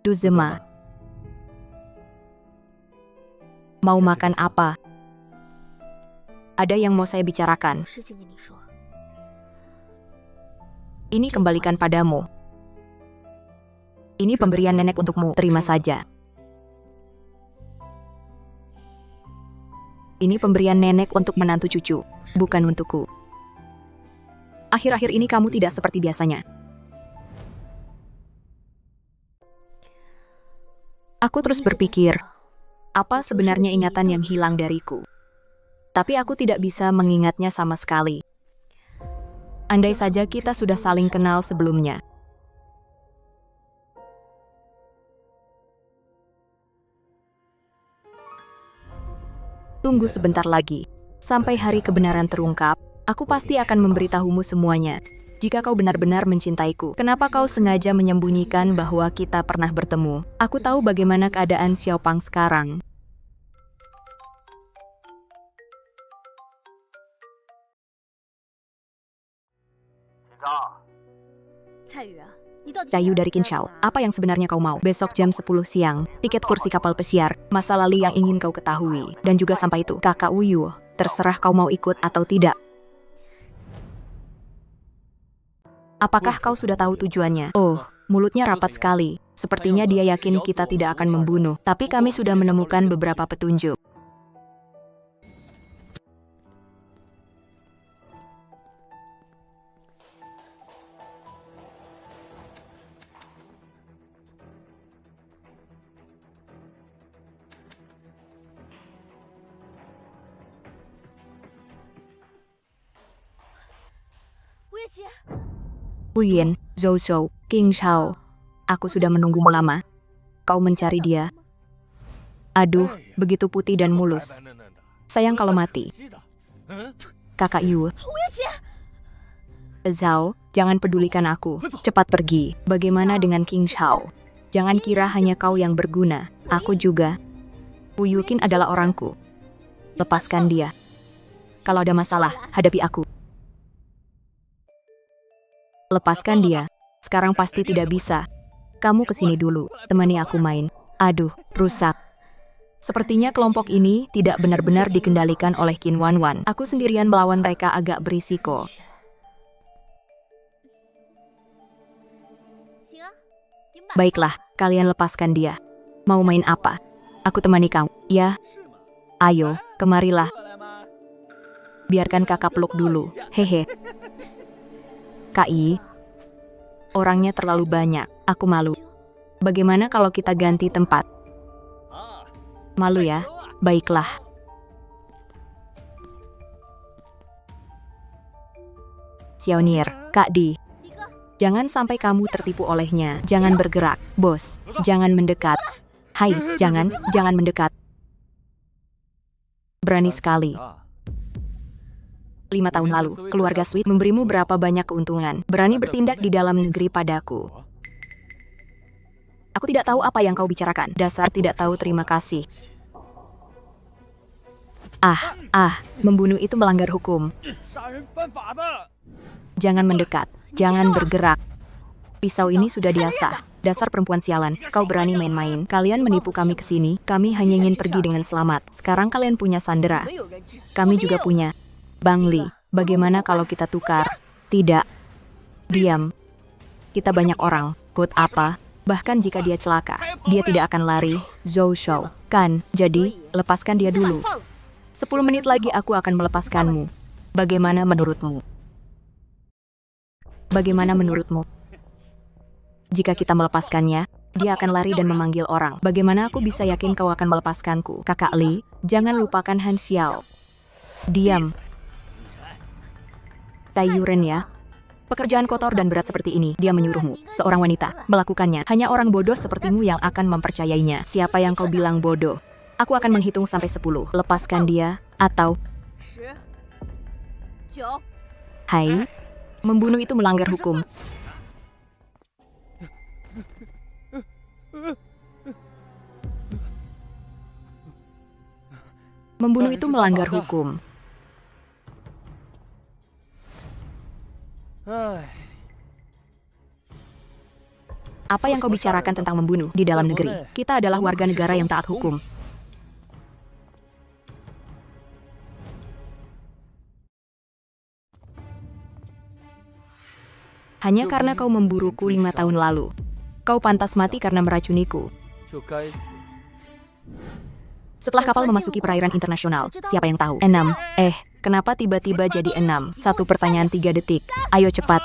S1: Duzema. Mau makan apa? Ada yang mau saya bicarakan. Ini kembalikan padamu. Ini pemberian nenek untukmu, terima saja. Ini pemberian nenek untuk menantu cucu, bukan untukku. Akhir-akhir ini kamu tidak seperti biasanya. Aku terus berpikir, apa sebenarnya ingatan yang hilang dariku? Tapi aku tidak bisa mengingatnya sama sekali. Andai saja kita sudah saling kenal sebelumnya. Tunggu sebentar lagi. Sampai hari kebenaran terungkap, aku pasti akan memberitahumu semuanya. Jika kau benar-benar mencintaiku, kenapa kau sengaja menyembunyikan bahwa kita pernah bertemu? Aku tahu bagaimana keadaan Xiaopang sekarang. Cayu dari Kinshao, apa yang sebenarnya kau mau? Besok jam 10 siang, tiket kursi kapal pesiar, masa lalu yang ingin kau ketahui. Dan juga sampai itu, kakak Wuyu, terserah kau mau ikut atau tidak. Apakah kau sudah tahu tujuannya? Oh, mulutnya rapat sekali. Sepertinya dia yakin kita tidak akan membunuh. Tapi kami sudah menemukan beberapa petunjuk. Huyen, Zhou Shou, King Shao. Aku sudah menunggumu lama. Kau mencari dia. Aduh, begitu putih dan mulus. Sayang kalau mati. Kakak Yu. Zhao, jangan pedulikan aku. Cepat pergi. Bagaimana dengan King Shao? Jangan kira hanya kau yang berguna. Aku juga. Wu Yuqin adalah orangku. Lepaskan dia. Kalau ada masalah, hadapi aku. Lepaskan dia. Sekarang pasti tidak bisa. Kamu kesini dulu, temani aku main. Aduh, rusak. Sepertinya kelompok ini tidak benar-benar dikendalikan oleh Qin Wanwan. Aku sendirian melawan mereka agak berisiko. Baiklah, kalian lepaskan dia. Mau main apa? Aku temani kamu. Ya. Ayo, kemarilah. Biarkan kakak peluk dulu. Hehe. Kai, orangnya terlalu banyak. Aku malu. Bagaimana kalau kita ganti tempat? Malu ya? Baiklah. Xiaonier, Kak Di. Jangan sampai kamu tertipu olehnya. Jangan bergerak. Bos, jangan mendekat. Hai, jangan mendekat. Berani sekali. 5 tahun lalu, keluarga Sweet memberimu berapa banyak keuntungan. Berani bertindak di dalam negeri padaku. Aku tidak tahu apa yang kau bicarakan. Dasar tidak tahu terima kasih. Membunuh itu melanggar hukum. Jangan mendekat, jangan bergerak. Pisau ini sudah diasah. Dasar perempuan sialan, kau berani main-main. Kalian menipu kami ke sini. Kami hanya ingin pergi dengan selamat. Sekarang kalian punya sandera. Kami juga punya. Bang Li, bagaimana kalau kita tukar? Tidak. Diam. Kita banyak orang. Buat apa? Bahkan jika dia celaka, dia tidak akan lari. Zhou Shou. Kan, jadi, lepaskan dia dulu. 10 menit lagi aku akan melepaskanmu. Bagaimana menurutmu? Bagaimana menurutmu? Jika kita melepaskannya, dia akan lari dan memanggil orang. Bagaimana aku bisa yakin kau akan melepaskanku? Kakak Li, jangan lupakan Han Xiao. Diam. Tai Yuren ya. Pekerjaan kotor dan berat seperti ini, dia menyuruhmu, seorang wanita, melakukannya. Hanya orang bodoh sepertimu yang akan mempercayainya. Siapa yang kau bilang bodoh? Aku akan menghitung sampai 10. Lepaskan dia, atau... Hai, membunuh itu melanggar hukum. Membunuh itu melanggar hukum. Apa yang kau bicarakan tentang membunuh di dalam negeri? Kita adalah warga negara yang taat hukum. Hanya karena kau memburuku 5 tahun lalu. Kau pantas mati karena meracuniku. Setelah kapal memasuki perairan internasional, siapa yang tahu? 6. Kenapa tiba-tiba jadi 6? 1 pertanyaan 3 detik. Ayo cepat.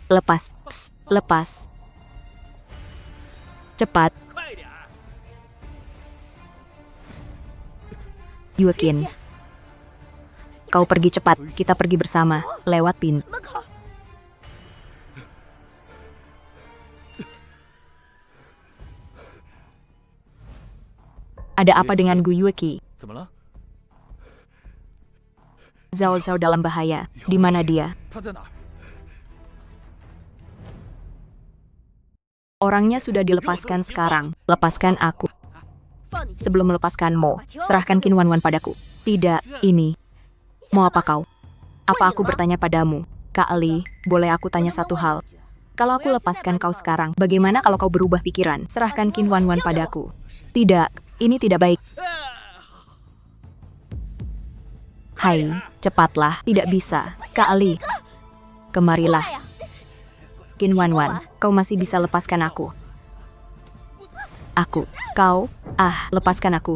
S1: Lepas. Psst, lepas. Cepat. Yuekin. Kau pergi cepat. Kita pergi bersama. Lewat pintu. Ada apa dengan Gu Yueki? Zhao Zhao dalam bahaya. Di mana dia? Orangnya sudah dilepaskan sekarang. Lepaskan aku. Sebelum melepaskanmu, serahkan Qin Wanwan padaku. Tidak, ini. Mau apa kau? Apa aku bertanya padamu? Kak Li, boleh aku tanya satu hal? Kalau aku lepaskan kau sekarang, bagaimana kalau kau berubah pikiran? Serahkan Qin Wanwan padaku. Tidak. Ini tidak baik. Hai, cepatlah. Tidak bisa. Kak Ali, kemarilah. Qin Wanwan, kau masih bisa lepaskan aku. Kau, lepaskan aku.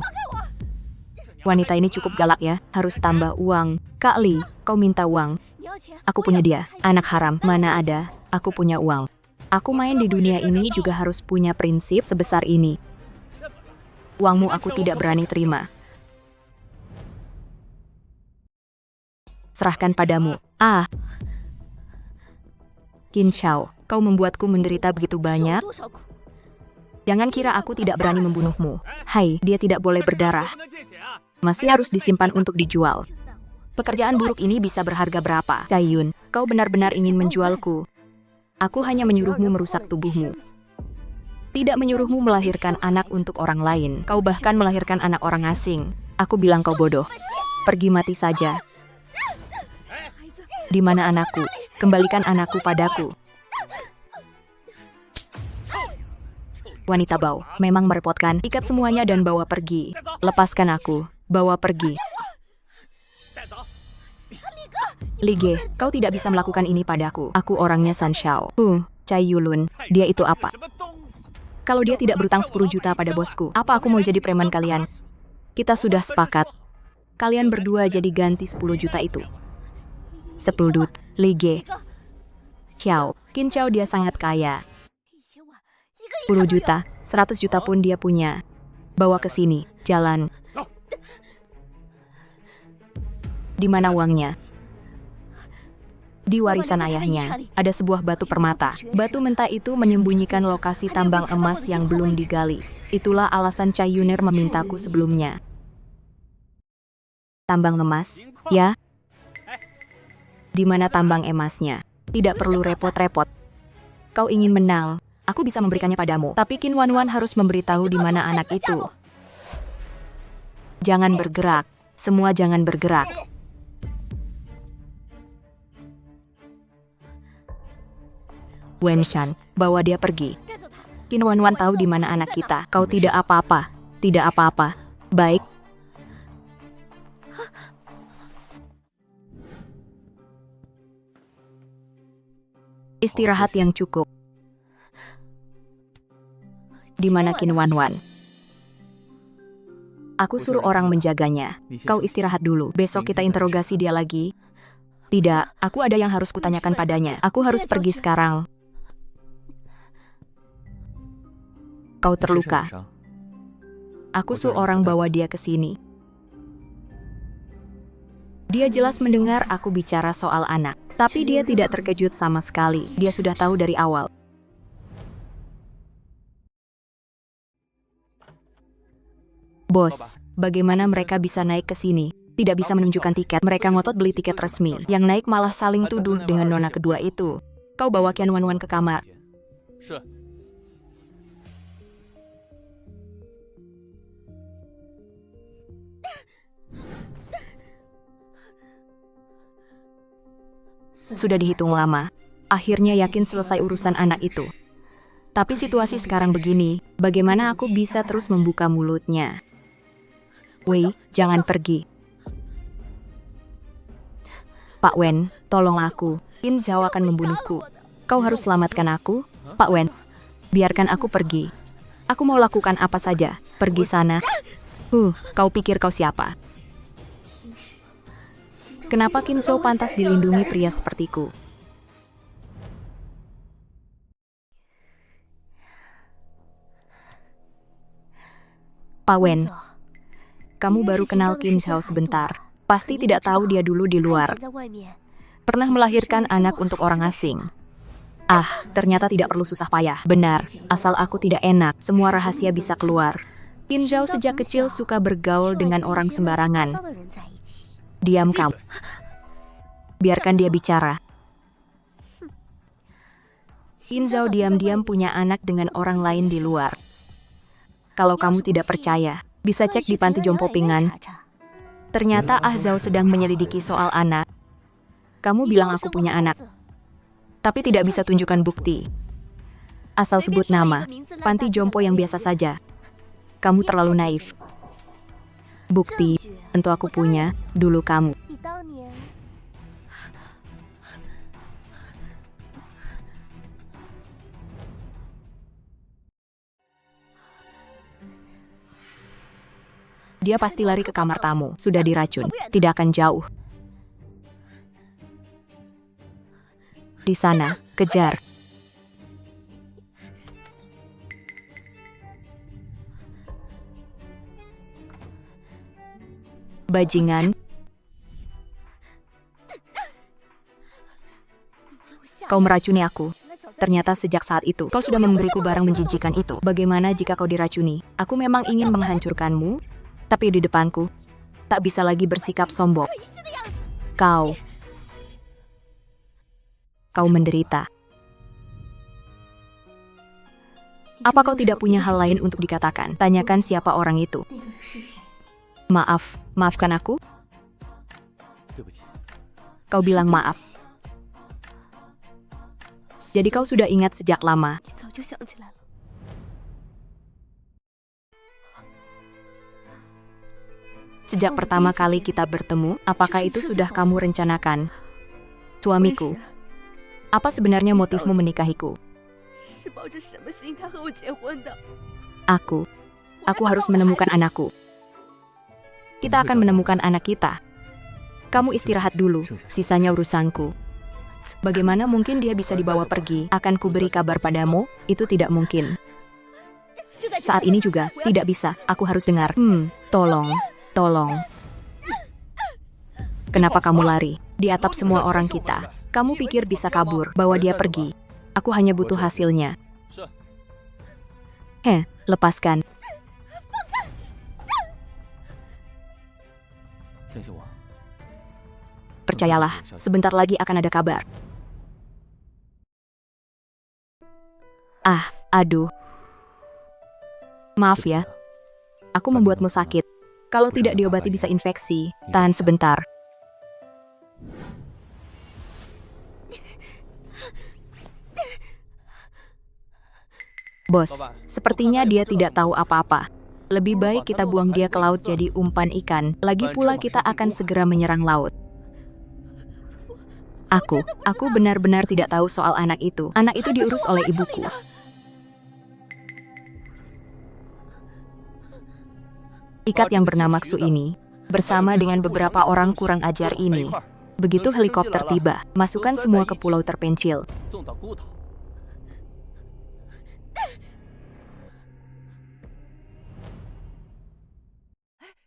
S1: Wanita ini cukup galak ya, harus tambah uang. Kak Ali, kau minta uang. Aku punya dia, anak haram. Mana ada, aku punya uang. Aku main di dunia ini juga harus punya prinsip sebesar ini. Uangmu aku tidak berani terima. Serahkan padamu. Qin Xiao, kau membuatku menderita begitu banyak. Jangan kira aku tidak berani membunuhmu. Hai, dia tidak boleh berdarah. Masih harus disimpan untuk dijual. Pekerjaan buruk ini bisa berharga berapa? Taiyun, kau benar-benar ingin menjualku. Aku hanya menyuruhmu merusak tubuhmu. Tidak menyuruhmu melahirkan anak untuk orang lain. Kau bahkan melahirkan anak orang asing. Aku bilang kau bodoh. Pergi mati saja. Di mana anakku? Kembalikan anakku padaku. Wanita bau, memang merepotkan. Ikat semuanya dan bawa pergi. Lepaskan aku. Bawa pergi. Li Ge, kau tidak bisa melakukan ini padaku. Aku orangnya San Xiao. Cai Yulun, dia itu apa? Kalau dia tidak berutang 10 juta pada bosku, apa aku mau jadi preman kalian? Kita sudah sepakat. Kalian berdua jadi ganti 10 juta itu. 10 dut, Li Ge. Xiao, Qin Xiao dia sangat kaya. 10 juta, 100 juta pun dia punya. Bawa ke sini, jalan. Di mana uangnya? Di warisan ayahnya, ada sebuah batu permata. Batu mentah itu menyembunyikan lokasi tambang emas yang belum digali. Itulah alasan Cai Yuner memintaku sebelumnya. Tambang emas? Ya? Di mana tambang emasnya? Tidak perlu repot-repot. Kau ingin menang, aku bisa memberikannya padamu. Tapi Qin Wanwan harus memberitahu di mana anak itu. Jangan bergerak. Semua jangan bergerak. Wen Shan, bawa dia pergi. Qin Wanwan tahu di mana anak kita. Kau tidak apa-apa. Tidak apa-apa. Baik. Istirahat yang cukup. Di mana Qin Wanwan? Aku suruh orang menjaganya. Kau istirahat dulu. Besok kita interogasi dia lagi. Tidak, aku ada yang harus kutanyakan padanya. Aku harus pergi sekarang. Kau terluka. Aku suruh orang bawa dia ke sini. Dia jelas mendengar aku bicara soal anak. Tapi dia tidak terkejut sama sekali. Dia sudah tahu dari awal. Bos, bagaimana mereka bisa naik ke sini? Tidak bisa menunjukkan tiket. Mereka ngotot beli tiket resmi. Yang naik malah saling tuduh dengan nona kedua itu. Kau bawa Qian Wanwan ke kamar. Sudah dihitung lama. Akhirnya yakin selesai urusan anak itu. Tapi situasi sekarang begini, bagaimana aku bisa terus membuka mulutnya? Wei, jangan pergi. Pak Wen, tolong aku. Qin Zhao akan membunuhku. Kau harus selamatkan aku, Pak Wen. Biarkan aku pergi. Aku mau lakukan apa saja. Pergi sana. Kau pikir kau siapa? Kenapa Qin Zhao pantas dilindungi pria sepertiku? Pak Wen, kamu baru kenal Qin Zhao sebentar. Pasti tidak tahu dia dulu di luar. Pernah melahirkan anak untuk orang asing. Ternyata tidak perlu susah payah. Benar, asal aku tidak enak, semua rahasia bisa keluar. Qin Zhao sejak kecil suka bergaul dengan orang sembarangan. Diam kamu. Biarkan dia bicara. Qin Zhao diam-diam punya anak dengan orang lain di luar. Kalau kamu tidak percaya, bisa cek di panti jompo Pingan. Ternyata Zhao sedang menyelidiki soal anak. Kamu bilang aku punya anak, tapi tidak bisa tunjukkan bukti. Asal sebut nama, panti jompo yang biasa saja. Kamu terlalu naif. Bukti, tentu aku punya, dulu kamu. Dia pasti lari ke kamar tamu, sudah diracun, tidak akan jauh. Di sana, kejar. Bajingan. Kau meracuni aku. Ternyata sejak saat itu, kau sudah memberiku barang menjijikan itu. Bagaimana jika kau diracuni? Aku memang ingin menghancurkanmu, tapi di depanku, tak bisa lagi bersikap sombong. Kau menderita. Apa kau tidak punya hal lain untuk dikatakan? Tanyakan siapa orang itu. Maafkan aku? Kau bilang maaf. Jadi kau sudah ingat sejak lama. Sejak pertama kali kita bertemu, apakah itu sudah kamu rencanakan? Suamiku, apa sebenarnya motifmu menikahiku? Aku harus menemukan anakku. Kita akan menemukan anak kita. Kamu istirahat dulu, sisanya urusanku. Bagaimana mungkin dia bisa dibawa pergi? Akan kuberi kabar padamu? Itu tidak mungkin. Saat ini juga, tidak bisa. Aku harus dengar. Tolong. Kenapa kamu lari? Di atap semua orang kita. Kamu pikir bisa kabur, bawa dia pergi. Aku hanya butuh hasilnya. Lepaskan. Percayalah, sebentar lagi akan ada kabar. Aduh. Maaf ya. Aku membuatmu sakit. Kalau tidak diobati bisa infeksi. Tahan sebentar. Bos, sepertinya dia tidak tahu apa-apa. Lebih baik kita buang dia ke laut jadi umpan ikan. Lagi pula kita akan segera menyerang laut. Aku benar-benar tidak tahu soal anak itu. Anak itu diurus oleh ibuku. Ikat yang bernama Xu ini, bersama dengan beberapa orang kurang ajar ini. Begitu helikopter tiba, masukkan semua ke pulau terpencil.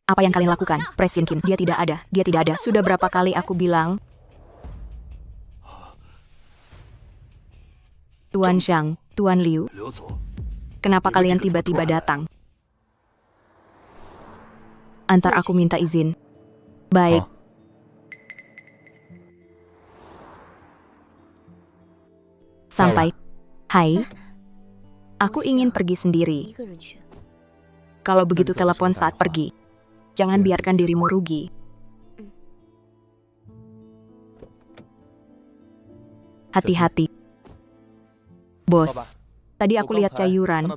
S1: Apa yang kalian lakukan? Presiden Qin, dia tidak ada. Sudah berapa kali aku bilang? Tuan Zhang, Tuan Liu, kenapa kalian tiba-tiba datang? Antar aku minta izin. Baik. Sampai. Hai. Aku ingin pergi sendiri. Kalau begitu telepon saat pergi. Jangan biarkan dirimu rugi. Hati-hati. Bos, tadi aku lihat Cai Yuran.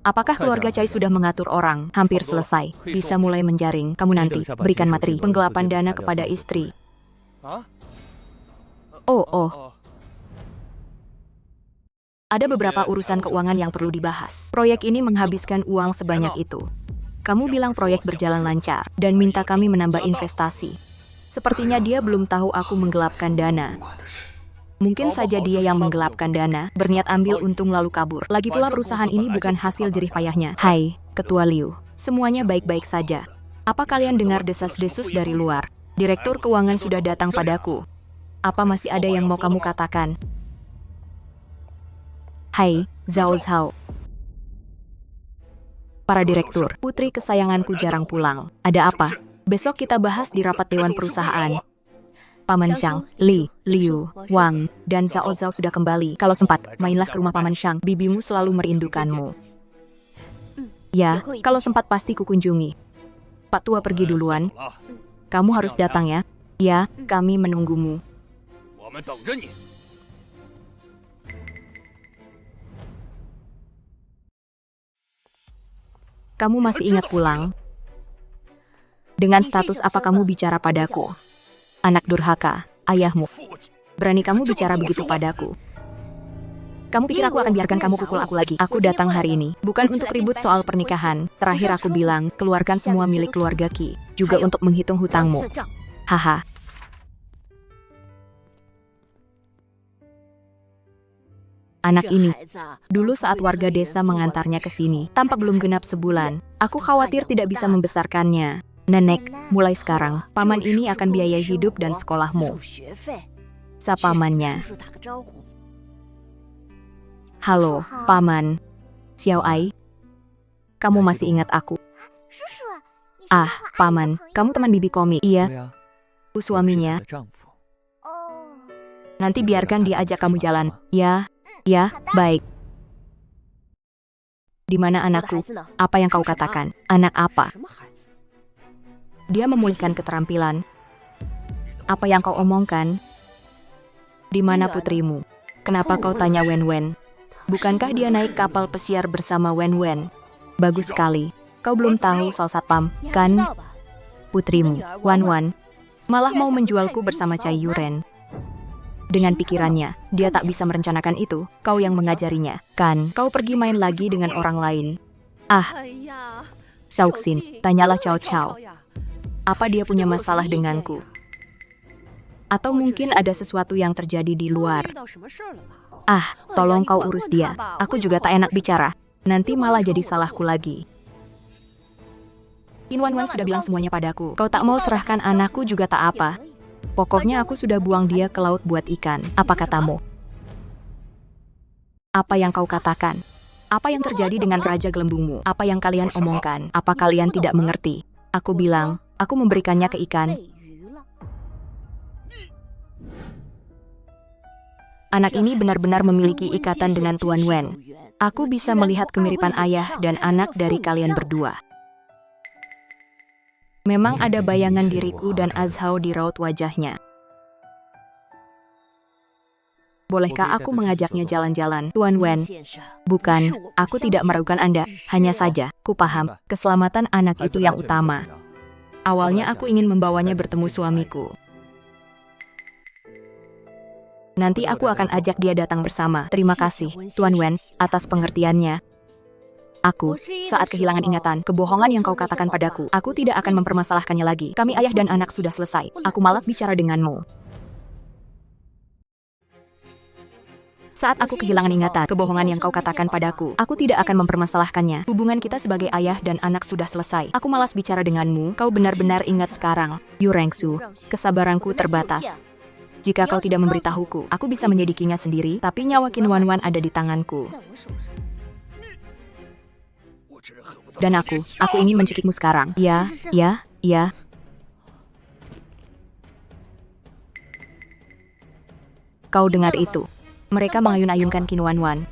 S1: Apakah keluarga Cai sudah mengatur orang? Hampir selesai. Bisa mulai menjaring. Kamu nanti berikan materi penggelapan dana kepada istri. Oh. Ada beberapa urusan keuangan yang perlu dibahas. Proyek ini menghabiskan uang sebanyak itu. Kamu bilang proyek berjalan lancar dan minta kami menambah investasi. Sepertinya dia belum tahu aku menggelapkan dana. Mungkin saja dia yang menggelapkan dana, berniat ambil untung lalu kabur. Lagi pula perusahaan ini bukan hasil jerih payahnya. Hai, Ketua Liu. Semuanya baik-baik saja. Apa kalian dengar desas-desus dari luar? Direktur keuangan sudah datang padaku. Apa masih ada yang mau kamu katakan? Hai, Zhao Zhao. Para direktur, putri kesayanganku jarang pulang. Ada apa? Besok kita bahas di rapat Dewan Perusahaan. Paman Shang, Li, Liu, Wang, dan Zhao Zhao sudah kembali. Kalau sempat, mainlah ke rumah Paman Shang. Bibimu selalu merindukanmu. Ya, kalau sempat pasti kukunjungi. Pak Tua pergi duluan. Kamu harus datang ya. Ya, kami menunggumu. Kamu masih ingat pulang? Dengan status apa kamu bicara padaku? Anak durhaka, ayahmu. Berani kamu bicara begitu padaku? Kamu pikir aku akan biarkan kamu pukul aku lagi? Aku datang hari ini, bukan untuk ribut soal pernikahan. Terakhir aku bilang, keluarkan semua milik keluarga Qi, juga untuk menghitung hutangmu. Haha. Anak ini, dulu saat warga desa mengantarnya ke sini, tampak belum genap sebulan. Aku khawatir tidak bisa membesarkannya. Nenek, mulai sekarang, paman ini akan biayai hidup dan sekolahmu. Sapamannya. Halo, paman. Xiao Ai. Kamu masih ingat aku? Ah, paman, kamu teman bibi komik. Iya. Aku suaminya. Nanti biarkan dia ajak kamu jalan. Ya, baik. Di mana anakku? Apa yang kau katakan? Anak apa? Dia memulihkan keterampilan. Apa yang kau omongkan? Di mana putrimu? Kenapa kau tanya Wen? Bukankah dia naik kapal pesiar bersama Wen? Bagus sekali. Kau belum tahu soal satpam, kan? Putrimu, Wan, malah mau menjualku bersama Cai Yuran. Dengan pikirannya, dia tak bisa merencanakan itu. Kau yang mengajarinya, kan? Kau pergi main lagi dengan orang lain. Ah, Xiaoxin, tanyalah Cao. Apa dia punya masalah denganku? Atau mungkin ada sesuatu yang terjadi di luar? Ah, tolong kau urus dia. Aku juga tak enak bicara. Nanti malah jadi salahku lagi. Qin Wan sudah bilang semuanya padaku. Kau tak mau serahkan anakku juga tak apa. Pokoknya aku sudah buang dia ke laut buat ikan. Apa katamu? Apa yang kau katakan? Apa yang terjadi dengan Raja Gelembungmu? Apa yang kalian omongkan? Apa kalian tidak mengerti? Aku bilang, aku memberikannya ke ikan. Anak ini benar-benar memiliki ikatan dengan Tuan Wen. Aku bisa melihat kemiripan ayah dan anak dari kalian berdua. Memang ada bayangan diriku dan Azhao di raut wajahnya. Bolehkah aku mengajaknya jalan-jalan, Tuan Wen? Bukan, aku tidak meragukan Anda. Hanya saja, ku paham, keselamatan anak itu yang utama. Awalnya aku ingin membawanya bertemu suamiku. Nanti aku akan ajak dia datang bersama. Terima kasih, Tuan Wen, atas pengertiannya. Aku, saat kehilangan ingatan, kebohongan yang kau katakan padaku, aku tidak akan mempermasalahkannya lagi. Kami ayah dan anak sudah selesai. Aku malas bicara denganmu. Saat aku kehilangan ingatan, kebohongan yang kau katakan padaku, aku tidak akan mempermasalahkannya. Hubungan kita sebagai ayah dan anak sudah selesai. Aku malas bicara denganmu. Kau benar-benar ingat sekarang. Yu Rengsu, kesabaranku terbatas. Jika kau tidak memberitahuku, aku bisa menyelidikinya sendiri, tapi nyawa Qin Wanwan ada di tanganku. Dan aku ingin mencekikmu sekarang. Ya. Kau dengar itu? Mereka mengayun-ayunkan Qin Wanwan.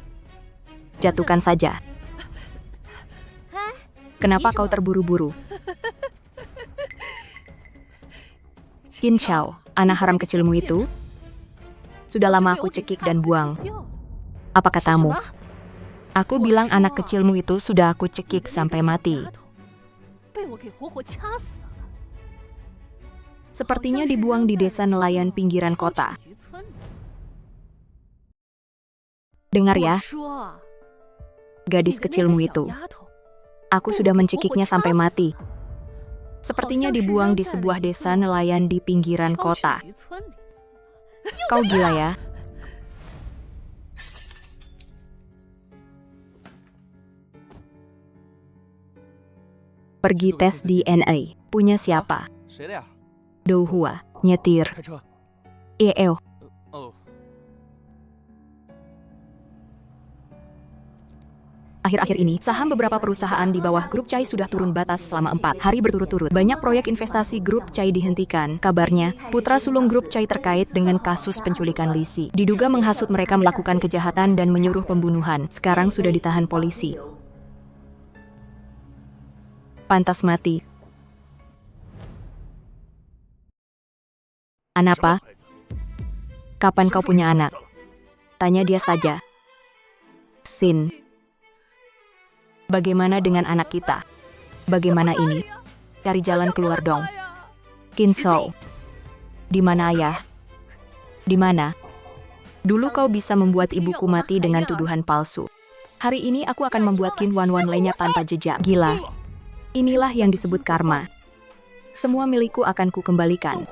S1: Jatuhkan saja. Kenapa kau terburu-buru? Qin Xiao, anak haram kecilmu itu? Sudah lama aku cekik dan buang. Apa katamu? Aku bilang anak kecilmu itu sudah aku cekik sampai mati. Sepertinya dibuang di desa nelayan pinggiran kota. Dengar ya, gadis kecilmu itu. Aku sudah mencekiknya sampai mati. Sepertinya dibuang di sebuah desa nelayan di pinggiran kota. Kau gila ya? Pergi tes DNA. Punya siapa? Dou Hua, nyetir. Eo. Akhir-akhir ini, saham beberapa perusahaan di bawah grup Chai sudah turun batas selama 4 hari berturut-turut. Banyak proyek investasi grup Chai dihentikan. Kabarnya, putra sulung grup Chai terkait dengan kasus penculikan Lisi. Diduga menghasut mereka melakukan kejahatan dan menyuruh pembunuhan. Sekarang sudah ditahan polisi. Pantas mati. Anapa? Kapan kau punya anak? Tanya dia saja. Sin. Bagaimana dengan anak kita? Bagaimana ini? Cari jalan keluar dong. Qin Shou. Di mana ayah? Di mana? Dulu kau bisa membuat ibuku mati dengan tuduhan palsu. Hari ini aku akan membuat Qin Wanwan lenyap tanpa jejak. Gila. Inilah yang disebut karma. Semua milikku akan kukembalikan.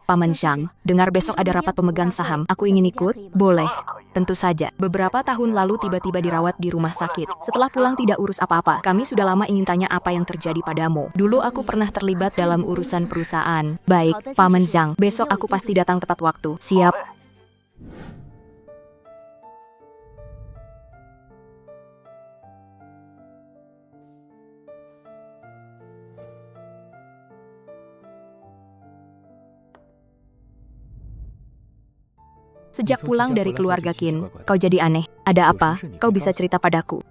S1: Paman Zhang, dengar besok ada rapat pemegang saham. Aku ingin ikut? Boleh. Tentu saja. Beberapa tahun lalu tiba-tiba dirawat di rumah sakit. Setelah pulang tidak urus apa-apa. Kami sudah lama ingin tanya apa yang terjadi padamu. Dulu aku pernah terlibat dalam urusan perusahaan. Baik, Paman Zhang. Besok aku pasti datang tepat waktu. Siap. Sejak pulang dari keluarga Qin, kau jadi aneh. Ada apa? Kau bisa cerita padaku.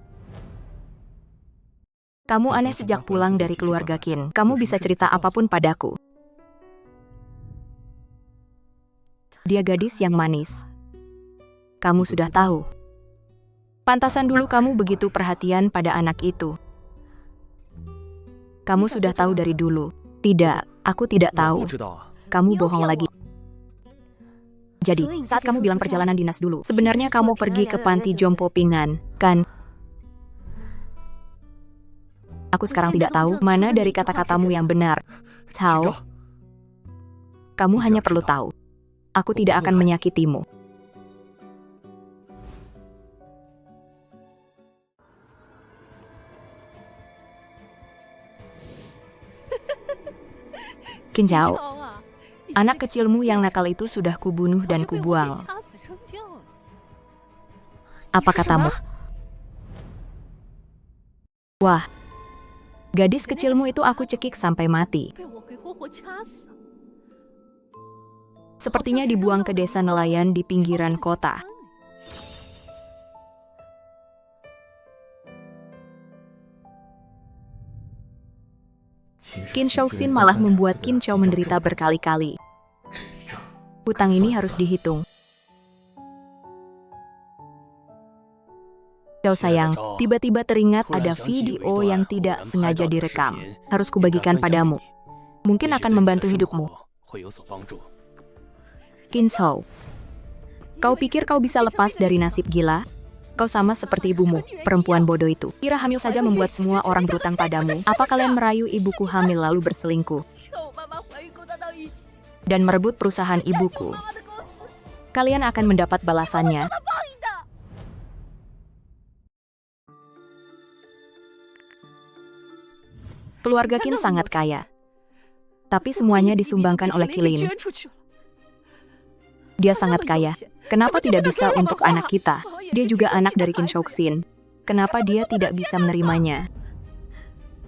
S1: Kamu aneh sejak pulang dari keluarga Qin. Kamu bisa cerita apapun padaku. Dia gadis yang manis. Kamu sudah tahu. Pantasan dulu kamu begitu perhatian pada anak itu. Kamu sudah tahu dari dulu. Tidak, aku tidak tahu. Kamu bohong lagi. Jadi, saat kamu bilang perjalanan dinas dulu, sebenarnya kamu pergi ke panti jompo Pingan, kan? Aku sekarang tidak tahu mana dari kata-katamu yang benar. Cao, kamu hanya perlu tahu. Aku tidak akan menyakitimu. Qin Zhao. Anak kecilmu yang nakal itu sudah kubunuh dan kubuang. Apa katamu? Wah, gadis kecilmu itu aku cekik sampai mati. Sepertinya dibuang ke desa nelayan di pinggiran kota. Qin Shouxin malah membuat Qin Qiao menderita berkali-kali. Hutang ini harus dihitung. Qiao sayang, tiba-tiba teringat ada video yang tidak sengaja direkam. Harus kubagikan padamu. Mungkin akan membantu hidupmu. Qin Shou, kau pikir kau bisa lepas dari nasib gila? Kau sama seperti ibumu, perempuan bodoh itu. Kira hamil saja membuat semua orang berutang padamu. Apa kalian merayu ibuku hamil lalu berselingkuh? Dan merebut perusahaan ibuku. Kalian akan mendapat balasannya. Keluarga Qin sangat kaya. Tapi semuanya disumbangkan oleh Qilin. Dia sangat kaya. Kenapa tidak bisa untuk anak kita? Dia juga anak dari Qin Shoxin. Kenapa dia tidak bisa menerimanya?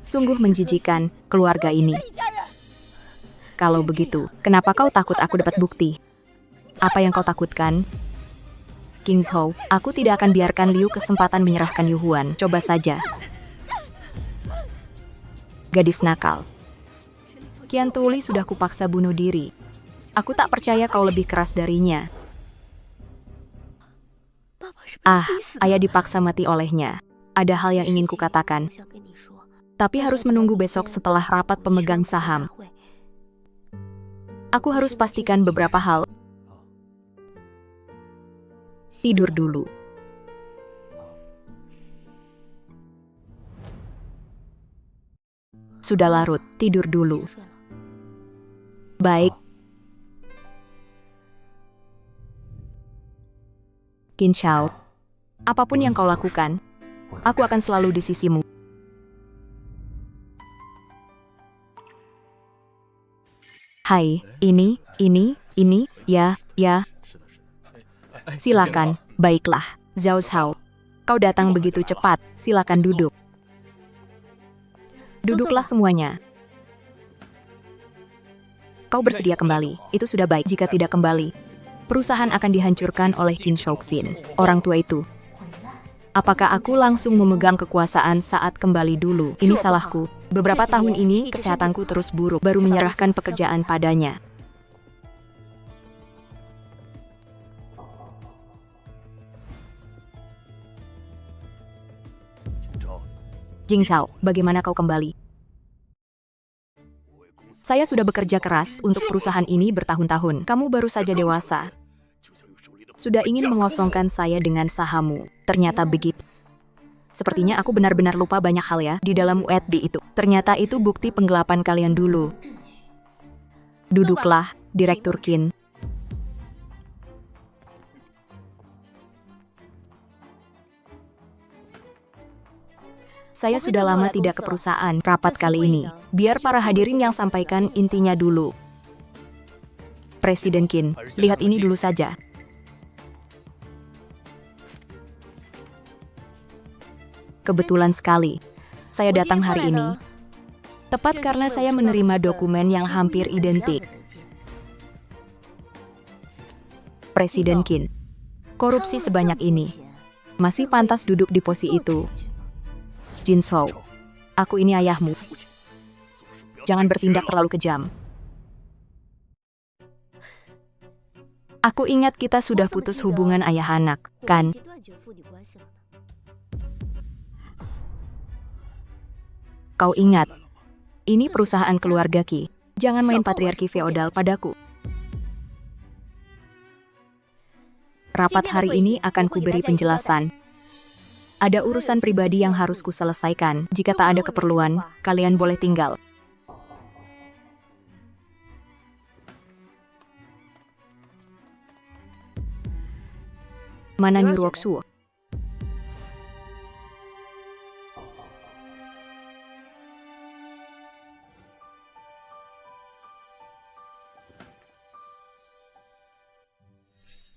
S1: Sungguh menjijikan keluarga ini. Kalau begitu, kenapa kau takut aku dapat bukti? Apa yang kau takutkan? King Zhou, aku tidak akan biarkan Liu kesempatan menyerahkan Yu Huan. Coba saja. Gadis nakal. Qian Tuli sudah kupaksa bunuh diri. Aku tak percaya kau lebih keras darinya. Ayah dipaksa mati olehnya. Ada hal yang ingin kukatakan. Tapi harus menunggu besok setelah rapat pemegang saham. Aku harus pastikan beberapa hal. Tidur dulu. Sudah larut, tidur dulu. Baik. Qin Xiao, apapun yang kau lakukan, aku akan selalu di sisimu. Hai, ini, ya. Silakan, baiklah, Zhao Zhao. Kau datang begitu cepat, silakan duduk. Duduklah semuanya. Kau bersedia kembali, itu sudah baik. Jika tidak kembali, perusahaan akan dihancurkan oleh Qin Shoxin, orang tua itu. Apakah aku langsung memegang kekuasaan saat kembali dulu? Ini salahku. Beberapa tahun ini, kesehatanku terus buruk, baru menyerahkan pekerjaan padanya. Jing Zhao, bagaimana kau kembali? Saya sudah bekerja keras untuk perusahaan ini bertahun-tahun. Kamu baru saja dewasa. Sudah ingin mengosongkan saya dengan sahammu. Ternyata begitu. Sepertinya aku benar-benar lupa banyak hal ya di dalam UED itu. Ternyata itu bukti penggelapan kalian dulu. Duduklah, Direktur Qin. Saya sudah lama tidak ke perusahaan rapat kali ini. Biar para hadirin yang sampaikan intinya dulu. Presiden Qin, lihat ini dulu saja. Kebetulan sekali, saya datang hari ini. Tepat karena saya menerima dokumen yang hampir identik. Presiden Qin, korupsi sebanyak ini. Masih pantas duduk di posisi itu. Jin Zhou, aku ini ayahmu. Jangan bertindak terlalu kejam. Aku ingat kita sudah putus hubungan ayah anak, kan? Kau ingat, ini perusahaan keluarga Qi. Jangan main patriarki feodal padaku. Rapat hari ini akan kuberi penjelasan. Ada urusan pribadi yang harus kuselesaikan. Jika tak ada keperluan, kalian boleh tinggal. Mana New Roxu?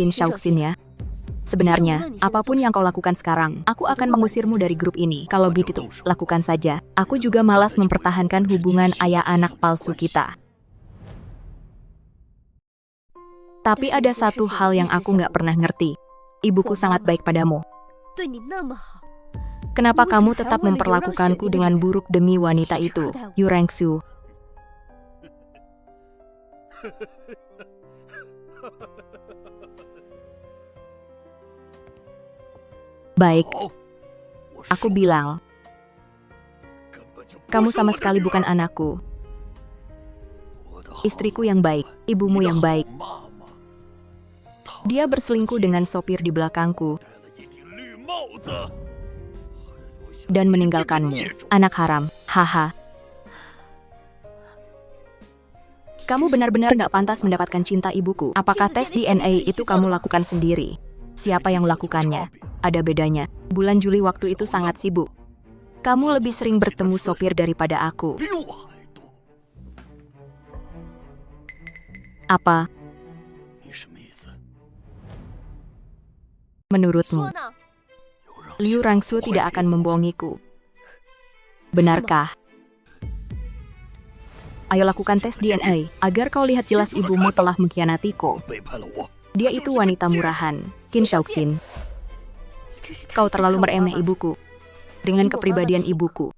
S1: Qin Shoxin ya. Sebenarnya, apapun yang kau lakukan sekarang, aku akan mengusirmu dari grup ini. Kalau begitu, lakukan saja. Aku juga malas mempertahankan hubungan ayah anak palsu kita. Tapi ada satu hal yang aku nggak pernah ngerti. Ibuku sangat baik padamu. Kenapa kamu tetap memperlakukanku dengan buruk demi wanita itu, Yu Rengsu? Baik, aku bilang, kamu sama sekali bukan anakku. Istriku yang baik, ibumu yang baik. Dia berselingkuh dengan sopir di belakangku dan meninggalkanmu, anak haram, haha. Kamu benar-benar gak pantas mendapatkan cinta ibuku. Apakah tes DNA itu kamu lakukan sendiri? Siapa yang melakukannya? Ada bedanya. Bulan Juli waktu itu sangat sibuk. Kamu lebih sering bertemu sopir daripada aku.
S2: 比我还多。
S1: Apa
S2: 你什么意思？
S1: menurutmu?
S3: 说呢？
S1: Liu Rangsu tidak akan membohongiku. Benarkah? Ayo lakukan tes DNA, agar kau lihat jelas ibumu telah mengkhianatiku.
S2: 背叛了我。
S1: Dia itu wanita murahan, Qin Shaoxin. Kau terlalu meremeh ibuku. Dengan kepribadian ibuku.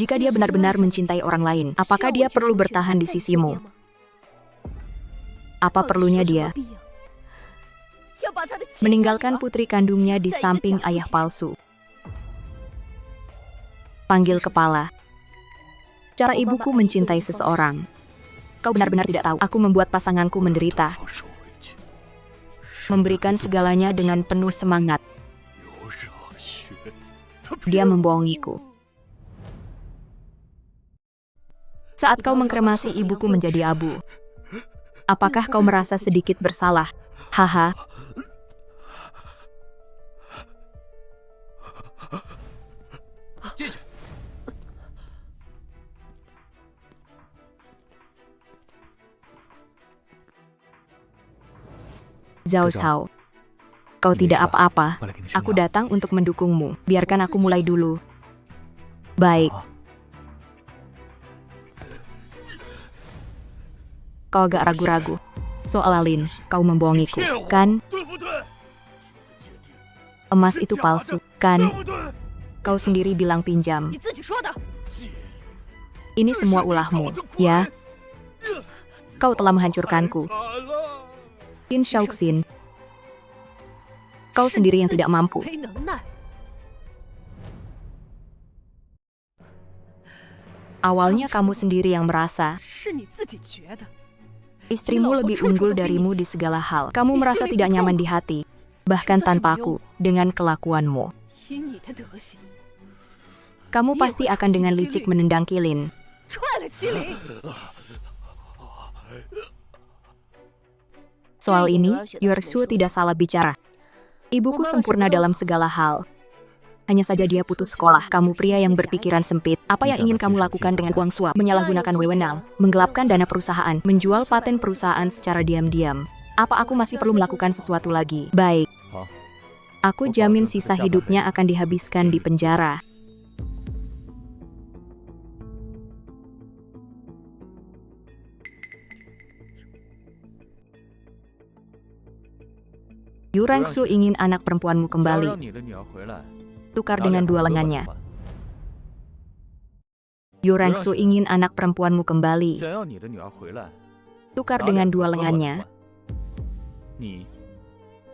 S1: Jika dia benar-benar mencintai orang lain, apakah dia perlu bertahan di sisimu? Apa perlunya dia meninggalkan putri kandungnya di samping ayah palsu? Panggil kepala. Cara ibuku mencintai seseorang. Kau benar-benar tidak tahu. Aku membuat pasanganku menderita.
S2: 放手回去。
S1: Memberikan segalanya dengan penuh semangat.
S2: 刘热血，他
S1: Dia membohongiku. Saat kau mengkremasi ibuku menjadi abu, apakah kau merasa sedikit bersalah? Haha. Zhao Zhao, kau tidak apa-apa. Aku datang untuk mendukungmu. Biarkan aku mulai dulu. Baik. Kau agak ragu-ragu. Soal Alin, kau membohongiku, kan?
S2: 对不对？
S1: Emas itu palsu,
S2: 对
S1: kan?
S2: 不对？
S1: Kau sendiri bilang pinjam.
S3: 你自己说的。
S1: Ini semua ulahmu, ya? Kau telah menghancurkanku.
S2: 惨了！
S1: Qin Shaoxin, kau sendiri yang tidak mampu.
S3: 没能耐。
S1: Awalnya kamu sendiri yang merasa
S3: 是你自己觉得。
S1: istrimu lebih unggul darimu di segala hal. Kamu merasa tidak nyaman di hati, bahkan tanpaku, dengan kelakuanmu.
S3: 以你的德行，
S1: Kamu pasti akan dengan licik menendang Kilin.
S3: 踹了麒麟。
S1: Soal ini, Yuersu tidak salah bicara. Ibuku sempurna dalam segala hal. Hanya saja dia putus sekolah. Kamu pria yang berpikiran sempit. Apa yang ingin kamu lakukan dengan uang suap? Menyalahgunakan wewenang, menggelapkan dana perusahaan, menjual paten perusahaan secara diam-diam. Apa aku masih perlu melakukan sesuatu lagi? Baik. Aku jamin sisa hidupnya akan dihabiskan di penjara. Yu Rangsu ingin anak perempuanmu
S4: 只要
S1: kembali.
S4: 让你的女儿回来，
S1: Tukar
S4: 拿
S1: dengan
S4: 两个
S1: dua
S4: 哥哥
S1: lengannya.
S4: 的话
S1: Yu Rangsu ingin anak perempuanmu kembali.
S4: 想要你的女儿回来，
S1: Tukar
S4: 拿
S1: dengan
S4: 两个
S1: dua
S4: 哥哥的
S1: lengannya.
S4: 话你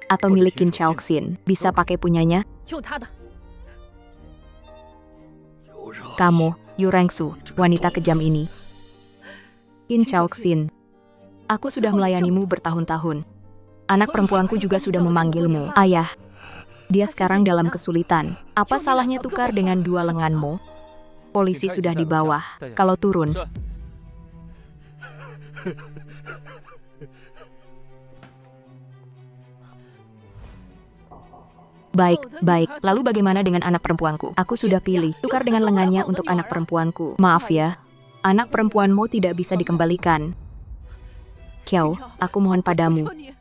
S1: Atau milik Qin Shaoxin. Bisa pakai punyanya?
S3: 用他的。
S2: 刘热，
S1: Kamu, Yu Rangsu, wanita kejam ini. Qin Shaoxin. Aku sudah melayanimu bertahun-tahun. Anak perempuanku juga sudah memanggilmu ayah. Dia sekarang dalam kesulitan. Apa salahnya tukar dengan dua lenganmu? Polisi sudah di bawah. Kalau turun,
S4: 是
S1: baik, baik. Lalu bagaimana dengan anak perempuanku? Aku sudah pilih. Tukar dengan lengannya untuk anak perempuanku. Maaf ya. Anak perempuanmu tidak bisa dikembalikan. Kiao, aku mohon padamu.
S3: 求你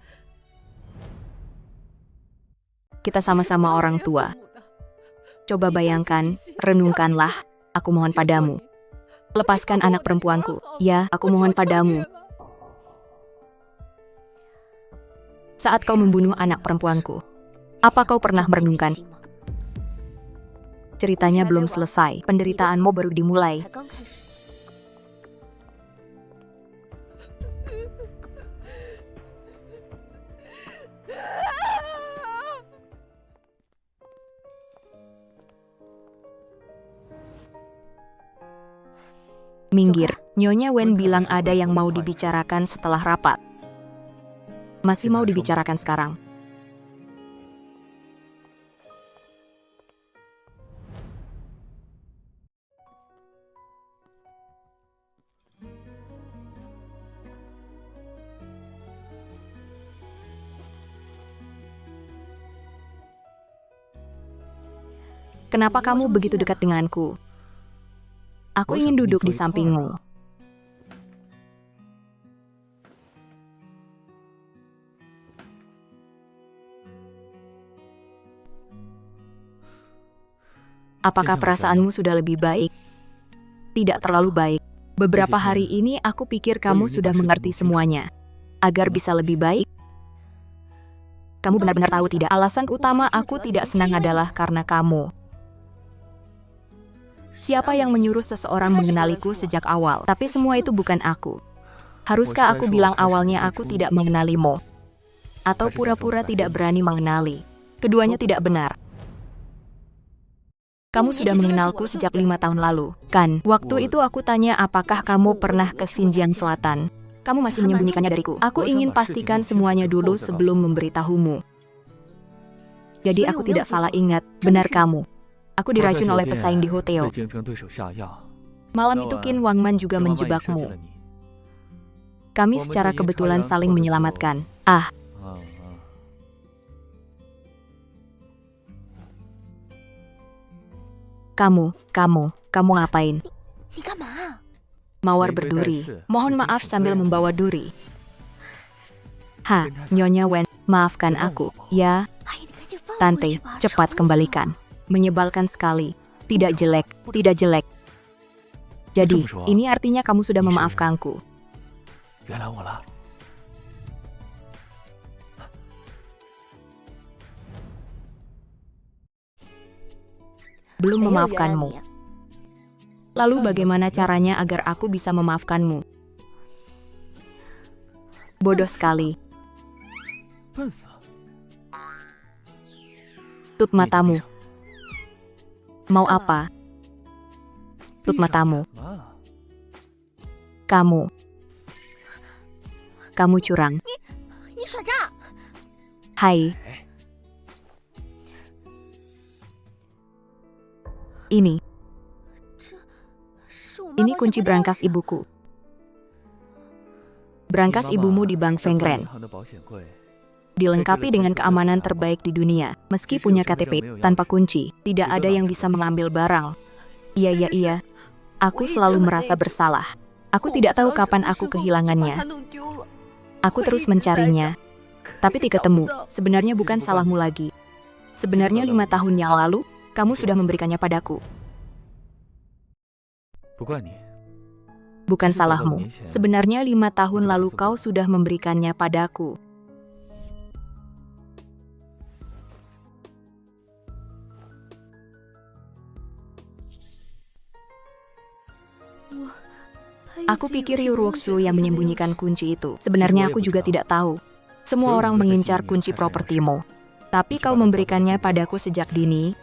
S1: Kita sama-sama orang tua. Coba bayangkan, renungkanlah. Aku mohon padamu. Lepaskan anak perempuanku. Ya, aku mohon padamu. Saat kau membunuh anak perempuanku, apa kau pernah merenungkan? Ceritanya belum selesai. Penderitaanmu baru dimulai. Minggir. Nyonya Wen bilang ada yang mau dibicarakan setelah rapat. Masih mau dibicarakan sekarang. Kenapa kamu begitu dekat denganku? Aku ingin duduk di sampingmu. Apakah perasaanmu sudah lebih baik? Tidak terlalu baik. Beberapa hari ini aku pikir kamu sudah mengerti semuanya. Agar bisa lebih baik, kamu benar-benar tahu tidak? Alasan utama aku tidak senang adalah karena kamu. Siapa yang menyuruh seseorang mengenaliku sejak awal? Tapi semua itu bukan aku. Haruskah aku bilang awalnya aku tidak mengenalimu? Atau pura-pura tidak berani mengenali? Keduanya tidak benar. Kamu sudah mengenalku sejak 5 tahun lalu, kan? Waktu itu aku tanya apakah kamu pernah ke Xinjiang Selatan. Kamu masih menyembunyikannya dariku. Aku ingin pastikan semuanya dulu sebelum memberitahumu. Jadi aku tidak salah ingat, benar kamu. Aku diracun oleh pesaing di hotel. Malam itu Qin Wangman juga menjebakmu. Kami secara kebetulan saling menyelamatkan. Kamu ngapain? Mawar berduri. Mohon maaf sambil membawa duri. Nyonya Wen, maafkan aku. Ya, Tante, cepat kembalikan. Menyebalkan sekali. Tidak jelek, tidak jelek. Jadi, ini artinya kamu sudah memaafkanku. Belum memaafkanmu. Lalu bagaimana caranya agar aku bisa memaafkanmu? Bodoh sekali. Tutup matamu. Mau apa? Tutup matamu. Kamu curang. Hai. Ini kunci berangkas ibuku. Berangkas ibumu di Bank Fengren. Dilengkapi dengan keamanan terbaik di dunia. Meski punya KTP, tanpa kunci, tidak ada yang bisa mengambil barang. Iya. Aku selalu merasa bersalah. Aku tidak tahu kapan aku kehilangannya. Aku terus mencarinya. Tapi tidak ketemu. Sebenarnya bukan salahmu lagi. Sebenarnya 5 tahun yang lalu, kamu sudah memberikannya padaku. Bukan salahmu. Sebenarnya 5 tahun lalu kau sudah memberikannya padaku. Aku pikir Yu Ruoxu yang menyembunyikan kunci itu. Sebenarnya aku juga tidak tahu. Semua orang mengincar kunci propertimu. Tapi kau memberikannya padaku sejak dini.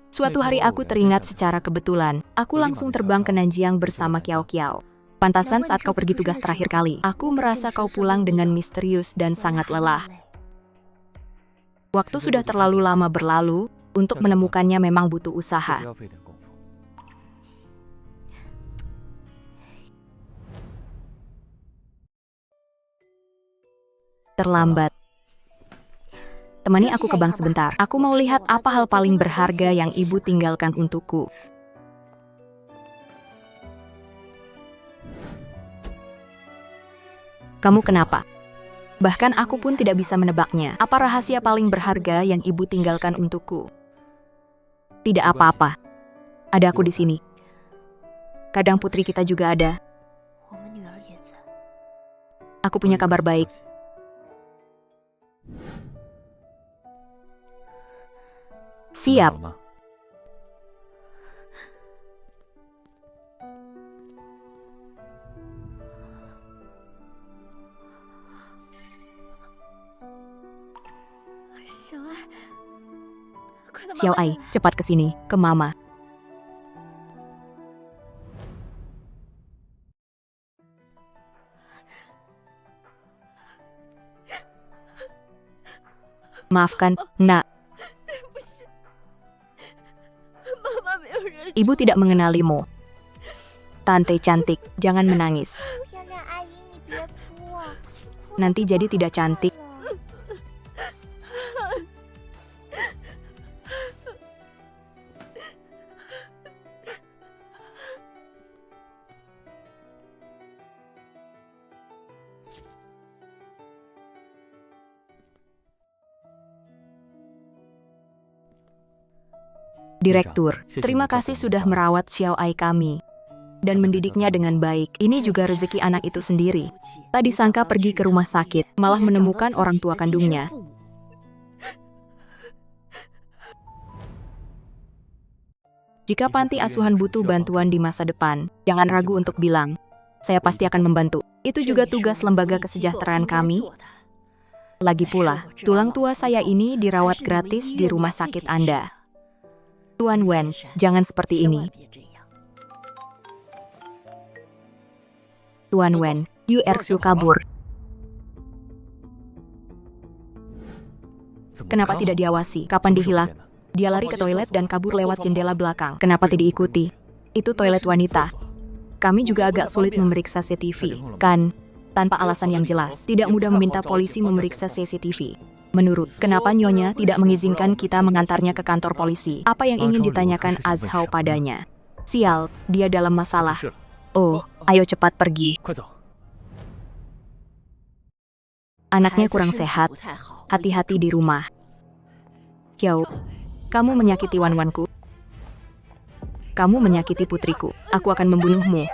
S1: Suatu hari aku teringat secara kebetulan. Aku langsung terbang ke Nanjiang bersama Kiao Kiao. Pantasan saat kau pergi tugas terakhir kali. Aku merasa kau pulang dengan misterius dan sangat lelah. Waktu sudah terlalu lama berlalu, untuk menemukannya memang butuh usaha. Terlambat. Temani aku ke bank sebentar. Aku mau lihat apa hal paling berharga yang ibu tinggalkan untukku. Kamu kenapa? Bahkan aku pun tidak bisa menebaknya. Apa rahasia paling berharga yang ibu tinggalkan untukku? Tidak apa-apa. Ada aku di sini. Kadang putri kita juga ada. Aku punya kabar baik. Siap. Xiao Ai, cepat ke sini, ke Mama. Maafkan, Nak. Ibu tidak mengenalimu. Tante cantik, jangan menangis. nanti jadi tidak cantik. Direktur, terima kasih sudah merawat Xiao Ai kami dan mendidiknya dengan baik. Ini juga rezeki anak itu sendiri. Tadi sangka pergi ke rumah sakit, malah menemukan orang tua kandungnya. Jika panti asuhan butuh bantuan di masa depan, jangan ragu untuk bilang, saya pasti akan membantu. Itu juga tugas lembaga kesejahteraan kami. Lagi pula, tulang tua saya ini dirawat gratis di rumah sakit Anda. Tuan Wen, jangan seperti ini. Tuan Wen, Yu Erxu kabur. Kenapa tidak diawasi? Kapan dihilang? Dia lari ke toilet dan kabur lewat jendela belakang. Kenapa tidak diikuti? Itu toilet wanita. Kami juga agak sulit memeriksa CCTV, kan? Tanpa alasan yang jelas, tidak mudah meminta polisi memeriksa CCTV. Menurut, kenapa Nyonya tidak mengizinkan kita mengantarnya ke kantor polisi? Apa yang ingin ditanyakan Azhao padanya? Sial, dia dalam masalah. Oh, ayo cepat pergi. Anaknya kurang sehat. Hati-hati di rumah. Xiao, kamu menyakiti Wanwanku. Kamu menyakiti putriku. Aku akan membunuhmu.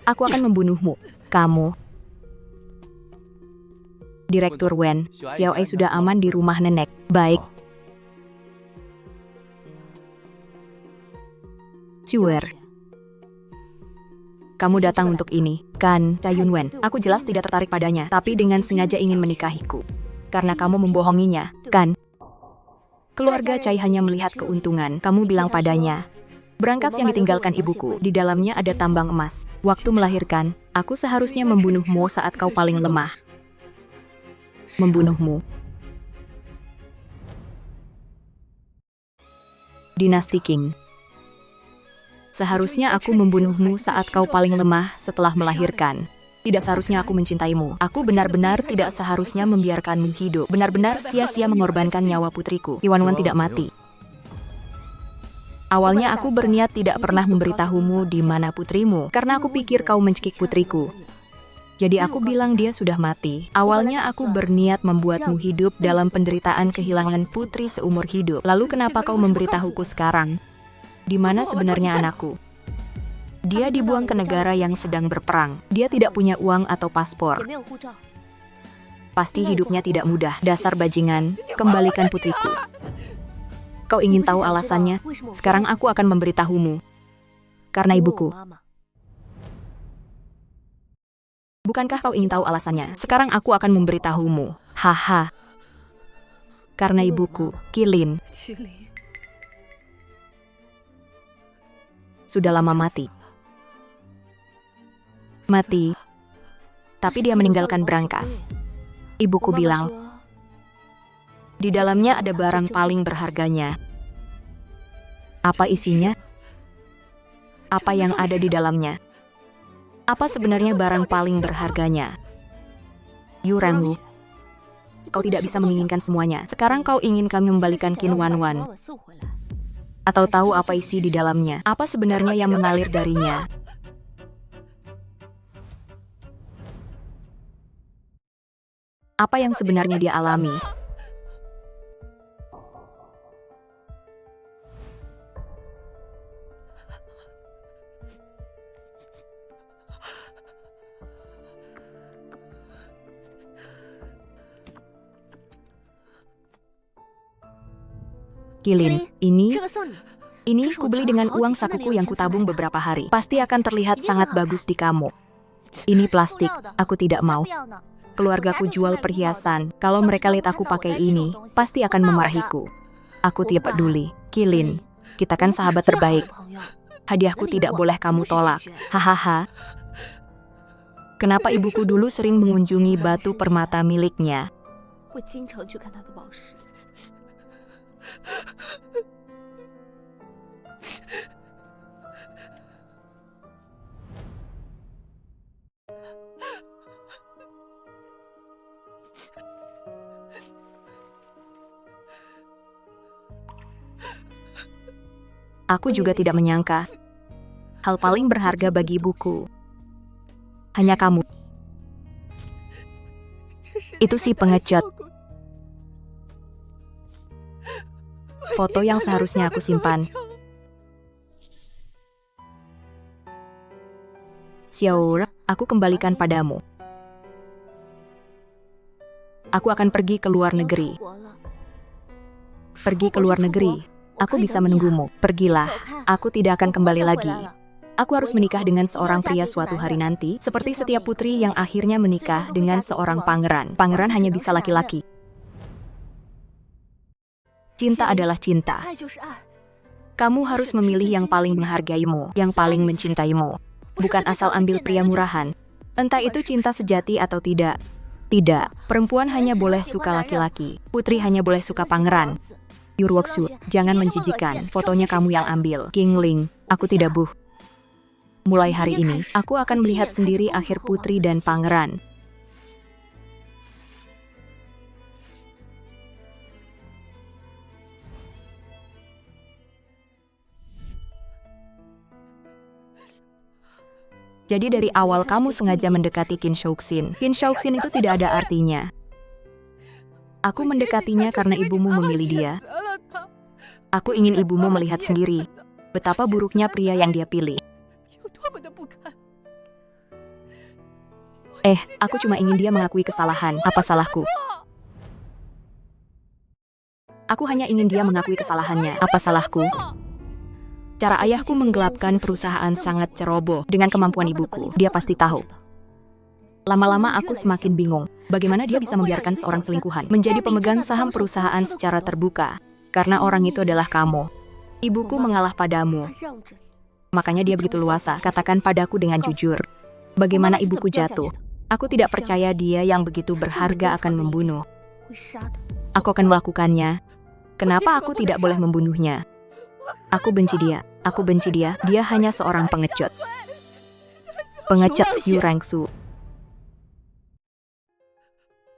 S1: Aku akan membunuhmu. Kamu. Direktur Wen, Xiao Ai sudah aman di rumah nenek. Baik. Sure. Kamu datang untuk ini, kan, Cayun Wen? Aku jelas tidak tertarik padanya, tapi dengan sengaja ingin menikahiku. Karena kamu membohonginya, kan? Keluarga Cai hanya melihat keuntungan. Kamu bilang padanya, berangkas yang ditinggalkan ibuku, di dalamnya ada tambang emas. Waktu melahirkan, aku seharusnya membunuhmu saat kau paling lemah. Membunuhmu. Dinasti Qing. Seharusnya aku membunuhmu saat kau paling lemah setelah melahirkan. Tidak seharusnya aku mencintaimu. Aku benar-benar tidak seharusnya membiarkanmu hidup. Benar-benar sia-sia mengorbankan nyawa putriku. Wanwan tidak mati. Awalnya aku berniat tidak pernah memberitahumu di mana putrimu, karena aku pikir kau mencekik putriku. Jadi aku bilang dia sudah mati. Awalnya aku berniat membuatmu hidup dalam penderitaan kehilangan putri seumur hidup. Lalu kenapa kau memberitahuku sekarang? Di mana sebenarnya anakku? Dia dibuang ke negara yang sedang berperang. Dia tidak punya uang atau paspor. Pasti hidupnya tidak mudah. Dasar bajingan, kembalikan putriku. Kau ingin tahu alasannya? Sekarang aku akan memberitahumu. Karena ibuku. Bukankah kau ingin tahu alasannya? Sekarang aku akan memberitahumu. Haha. Karena ibuku, Qilin, sudah lama mati. Mati. Tapi dia meninggalkan berangkas. Ibuku bilang, di dalamnya ada barang paling berharganya. Apa isinya? Apa yang ada di dalamnya? Apa sebenarnya barang paling berharganya? Yu Rangwu, kau tidak bisa menginginkan semuanya. Sekarang kau ingin kami membalikan Qin Wanwan. Atau tahu apa isi di dalamnya? Apa sebenarnya yang mengalir darinya? Apa yang sebenarnya dia alami? Qilin, ini kubeli dengan uang sakuku yang kutabung beberapa hari. Pasti akan terlihat sangat bagus di kamu. Ini plastik, aku tidak mau. Keluargaku jual perhiasan. Kalau mereka lihat aku pakai ini, pasti akan memarahiku. Aku tidak peduli. Qilin, kita kan sahabat terbaik. Hadiahku tidak boleh kamu tolak. Hahaha. Kenapa ibuku dulu sering mengunjungi batu permata miliknya? Aku juga tidak menyangka. Hal paling berharga bagi ibuku hanya kamu. Itu si pengecut. Foto yang seharusnya aku simpan. Xiao, aku kembalikan padamu. Aku akan pergi ke luar negeri. Pergi ke luar negeri. Aku bisa menunggumu. Pergilah. Aku tidak akan kembali lagi. Aku harus menikah dengan seorang pria suatu hari nanti, seperti setiap putri yang akhirnya menikah dengan seorang pangeran. Pangeran hanya bisa laki-laki. Cinta adalah cinta. Kamu harus memilih yang paling menghargaimu, yang paling mencintaimu. Bukan asal ambil pria murahan. Entah itu cinta sejati atau tidak. Tidak, perempuan hanya boleh suka laki-laki. Putri hanya boleh suka pangeran. Yurwoksu, jangan menjijikan. Fotonya kamu yang ambil. King Ling, aku tidak buh. Mulai hari ini, aku akan melihat sendiri akhir putri dan pangeran. Jadi dari awal kamu sengaja mendekati Qin Shouxin. Qin Shouxin itu tidak ada artinya. Aku mendekatinya karena ibumu memilih dia. Aku ingin ibumu melihat sendiri betapa buruknya pria yang dia pilih. Aku cuma ingin dia mengakui kesalahan. Apa salahku? Aku hanya ingin dia mengakui kesalahannya. Apa salahku? Cara ayahku menggelapkan perusahaan sangat ceroboh dengan kemampuan ibuku. Dia pasti tahu. Lama-lama aku semakin bingung. Bagaimana dia bisa membiarkan seorang selingkuhan menjadi pemegang saham perusahaan secara terbuka? Karena orang itu adalah kamu. Ibuku mengalah padamu. Makanya dia begitu luasa. Katakan padaku dengan jujur. Bagaimana ibuku jatuh? Aku tidak percaya dia yang begitu berharga akan membunuh. Aku akan melakukannya. Kenapa aku tidak boleh membunuhnya? Aku benci dia. Aku benci dia. Dia hanya seorang pengecut. Pengecut Yu Rengsu.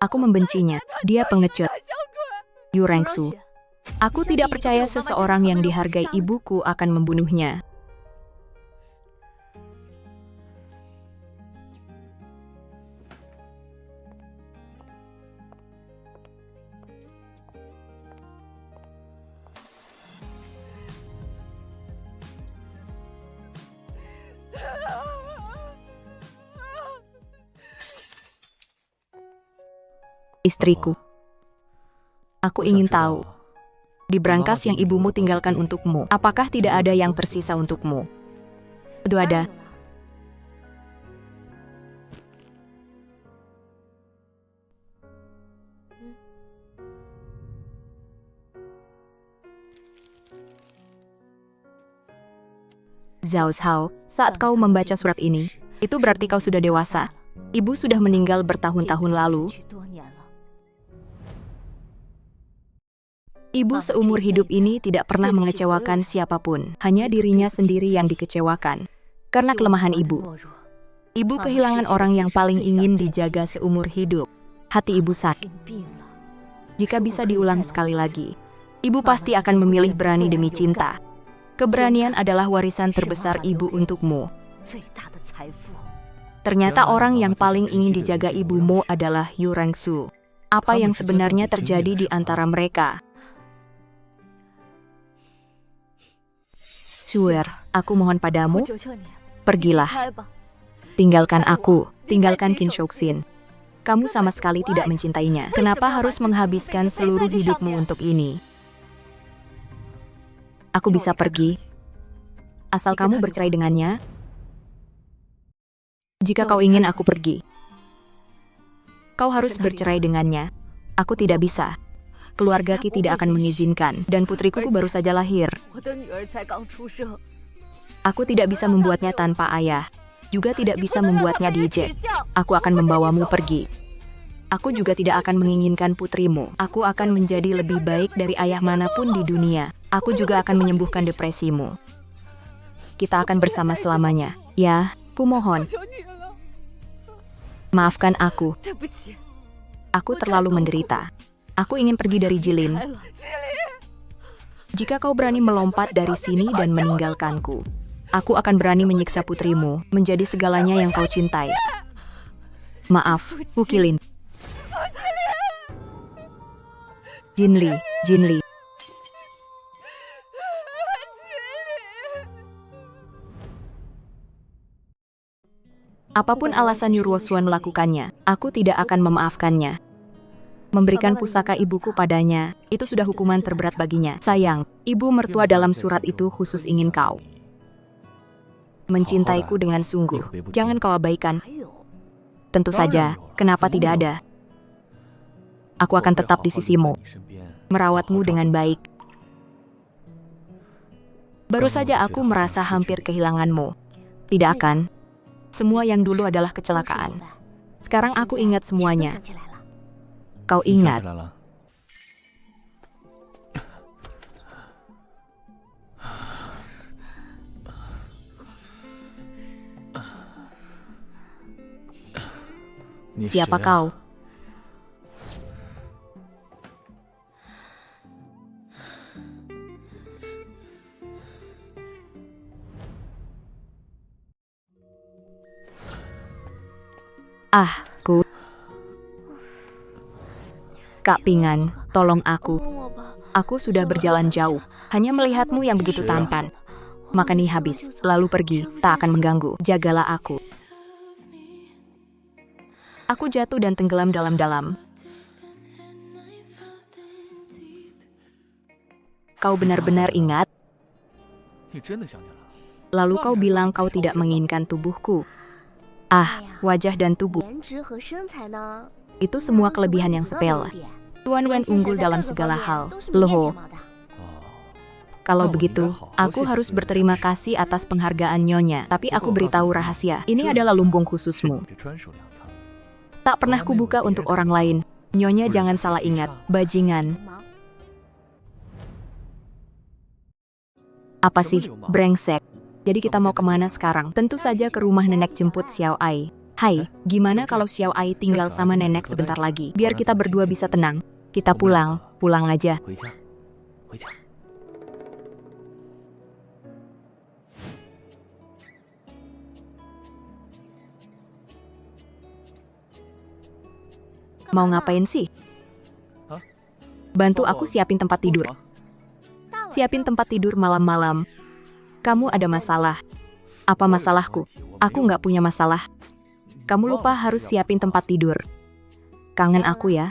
S1: Aku membencinya. Dia pengecut. Yu Rengsu. Aku tidak percaya seseorang yang dihargai ibuku akan membunuhnya. Istriku. Aku ingin tahu, di brankas yang ibumu tinggalkan untukmu, apakah tidak ada yang tersisa untukmu? Itu ada. Zhao Zhao, saat kau membaca surat ini, itu berarti kau sudah dewasa. Ibu sudah meninggal bertahun-tahun lalu. Ibu seumur hidup ini tidak pernah mengecewakan siapapun, hanya dirinya sendiri yang dikecewakan. Karena kelemahan ibu. Ibu kehilangan orang yang paling ingin dijaga seumur hidup. Hati ibu sakit. Jika bisa diulang sekali lagi, ibu pasti akan memilih berani demi cinta. Keberanian adalah warisan terbesar ibu untukmu. Ternyata orang yang paling ingin dijaga ibumu adalah Yu Rengsu. Apa yang sebenarnya terjadi di antara mereka? Suer, aku mohon padamu, pergilah. Tinggalkan aku, tinggalkan Qin Shouxin. Kamu sama sekali tidak mencintainya. Kenapa harus menghabiskan seluruh hidupmu untuk ini? Aku bisa pergi, asal kamu bercerai dengannya. Jika kau ingin aku pergi, kau harus bercerai dengannya. Aku tidak bisa. Keluarga Ki tidak akan mengizinkan, dan putriku baru saja lahir. Aku tidak bisa membuatnya tanpa ayah, juga tidak bisa membuatnya diejek. Aku akan membawamu pergi. Aku juga tidak akan menginginkan putrimu. Aku akan menjadi lebih baik dari ayah manapun di dunia. Aku juga akan menyembuhkan depresimu. Kita akan bersama selamanya. Ya, kumohon. Maafkan aku. Aku terlalu menderita. Aku ingin pergi dari Jilin. Jika kau berani melompat dari sini dan meninggalkanku, aku akan berani menyiksa putrimu menjadi segalanya yang kau cintai. Maaf, Wukilin. Jinli, Jinli. Apapun alasan Yuruosuan melakukannya, aku tidak akan memaafkannya. Memberikan pusaka ibuku padanya, itu sudah hukuman terberat baginya. Sayang, ibu mertua dalam surat itu khusus ingin kau mencintaiku dengan sungguh. Jangan kau abaikan. Tentu saja, kenapa tidak ada? Aku akan tetap di sisimu, merawatmu dengan baik. Baru saja aku merasa hampir kehilanganmu. Tidak akan. Semua yang dulu adalah kecelakaan. Sekarang aku ingat semuanya. Kau ingat? Siapa kau? Kak Pingan, tolong aku. Aku sudah berjalan jauh, hanya melihatmu yang begitu tampan. Makan ini habis, lalu pergi, tak akan mengganggu. Jagalah aku. Aku jatuh dan tenggelam dalam-dalam. Kau benar-benar ingat? Lalu kau bilang kau tidak menginginkan tubuhku. Wajah dan tubuh. Itu semua kelebihan yang sepele. Tuan Wen unggul dalam segala hal. Loh. Kalau begitu, aku harus berterima kasih atas penghargaan Nyonya. Tapi aku beritahu rahasia, ini adalah lumbung khususmu. Tak pernah kubuka untuk orang lain. Nyonya jangan salah ingat, bajingan. Apa sih, brengsek? Jadi kita mau kemana sekarang? Tentu saja ke rumah nenek jemput Xiao Ai. Hai, gimana kalau Xiao Ai tinggal sama nenek sebentar lagi? Biar kita berdua bisa tenang. Kita pulang aja. Mau ngapain sih? Bantu aku siapin tempat tidur. Siapin tempat tidur malam-malam. Kamu ada masalah. Apa masalahku? Aku nggak punya masalah. Kamu lupa harus siapin tempat tidur. Kangen aku ya.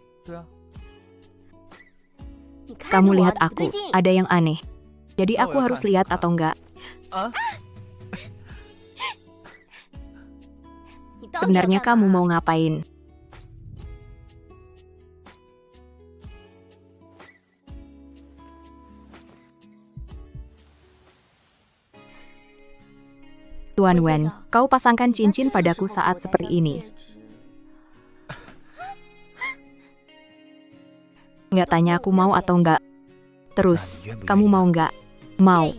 S1: Kamu lihat aku, ada yang aneh. Jadi aku harus lihat atau enggak? Sebenarnya kamu mau ngapain? Tuan Wen, kau pasangkan cincin padaku saat seperti ini. Nggak tanya aku mau atau enggak. Terus, kamu mau nggak? Mau.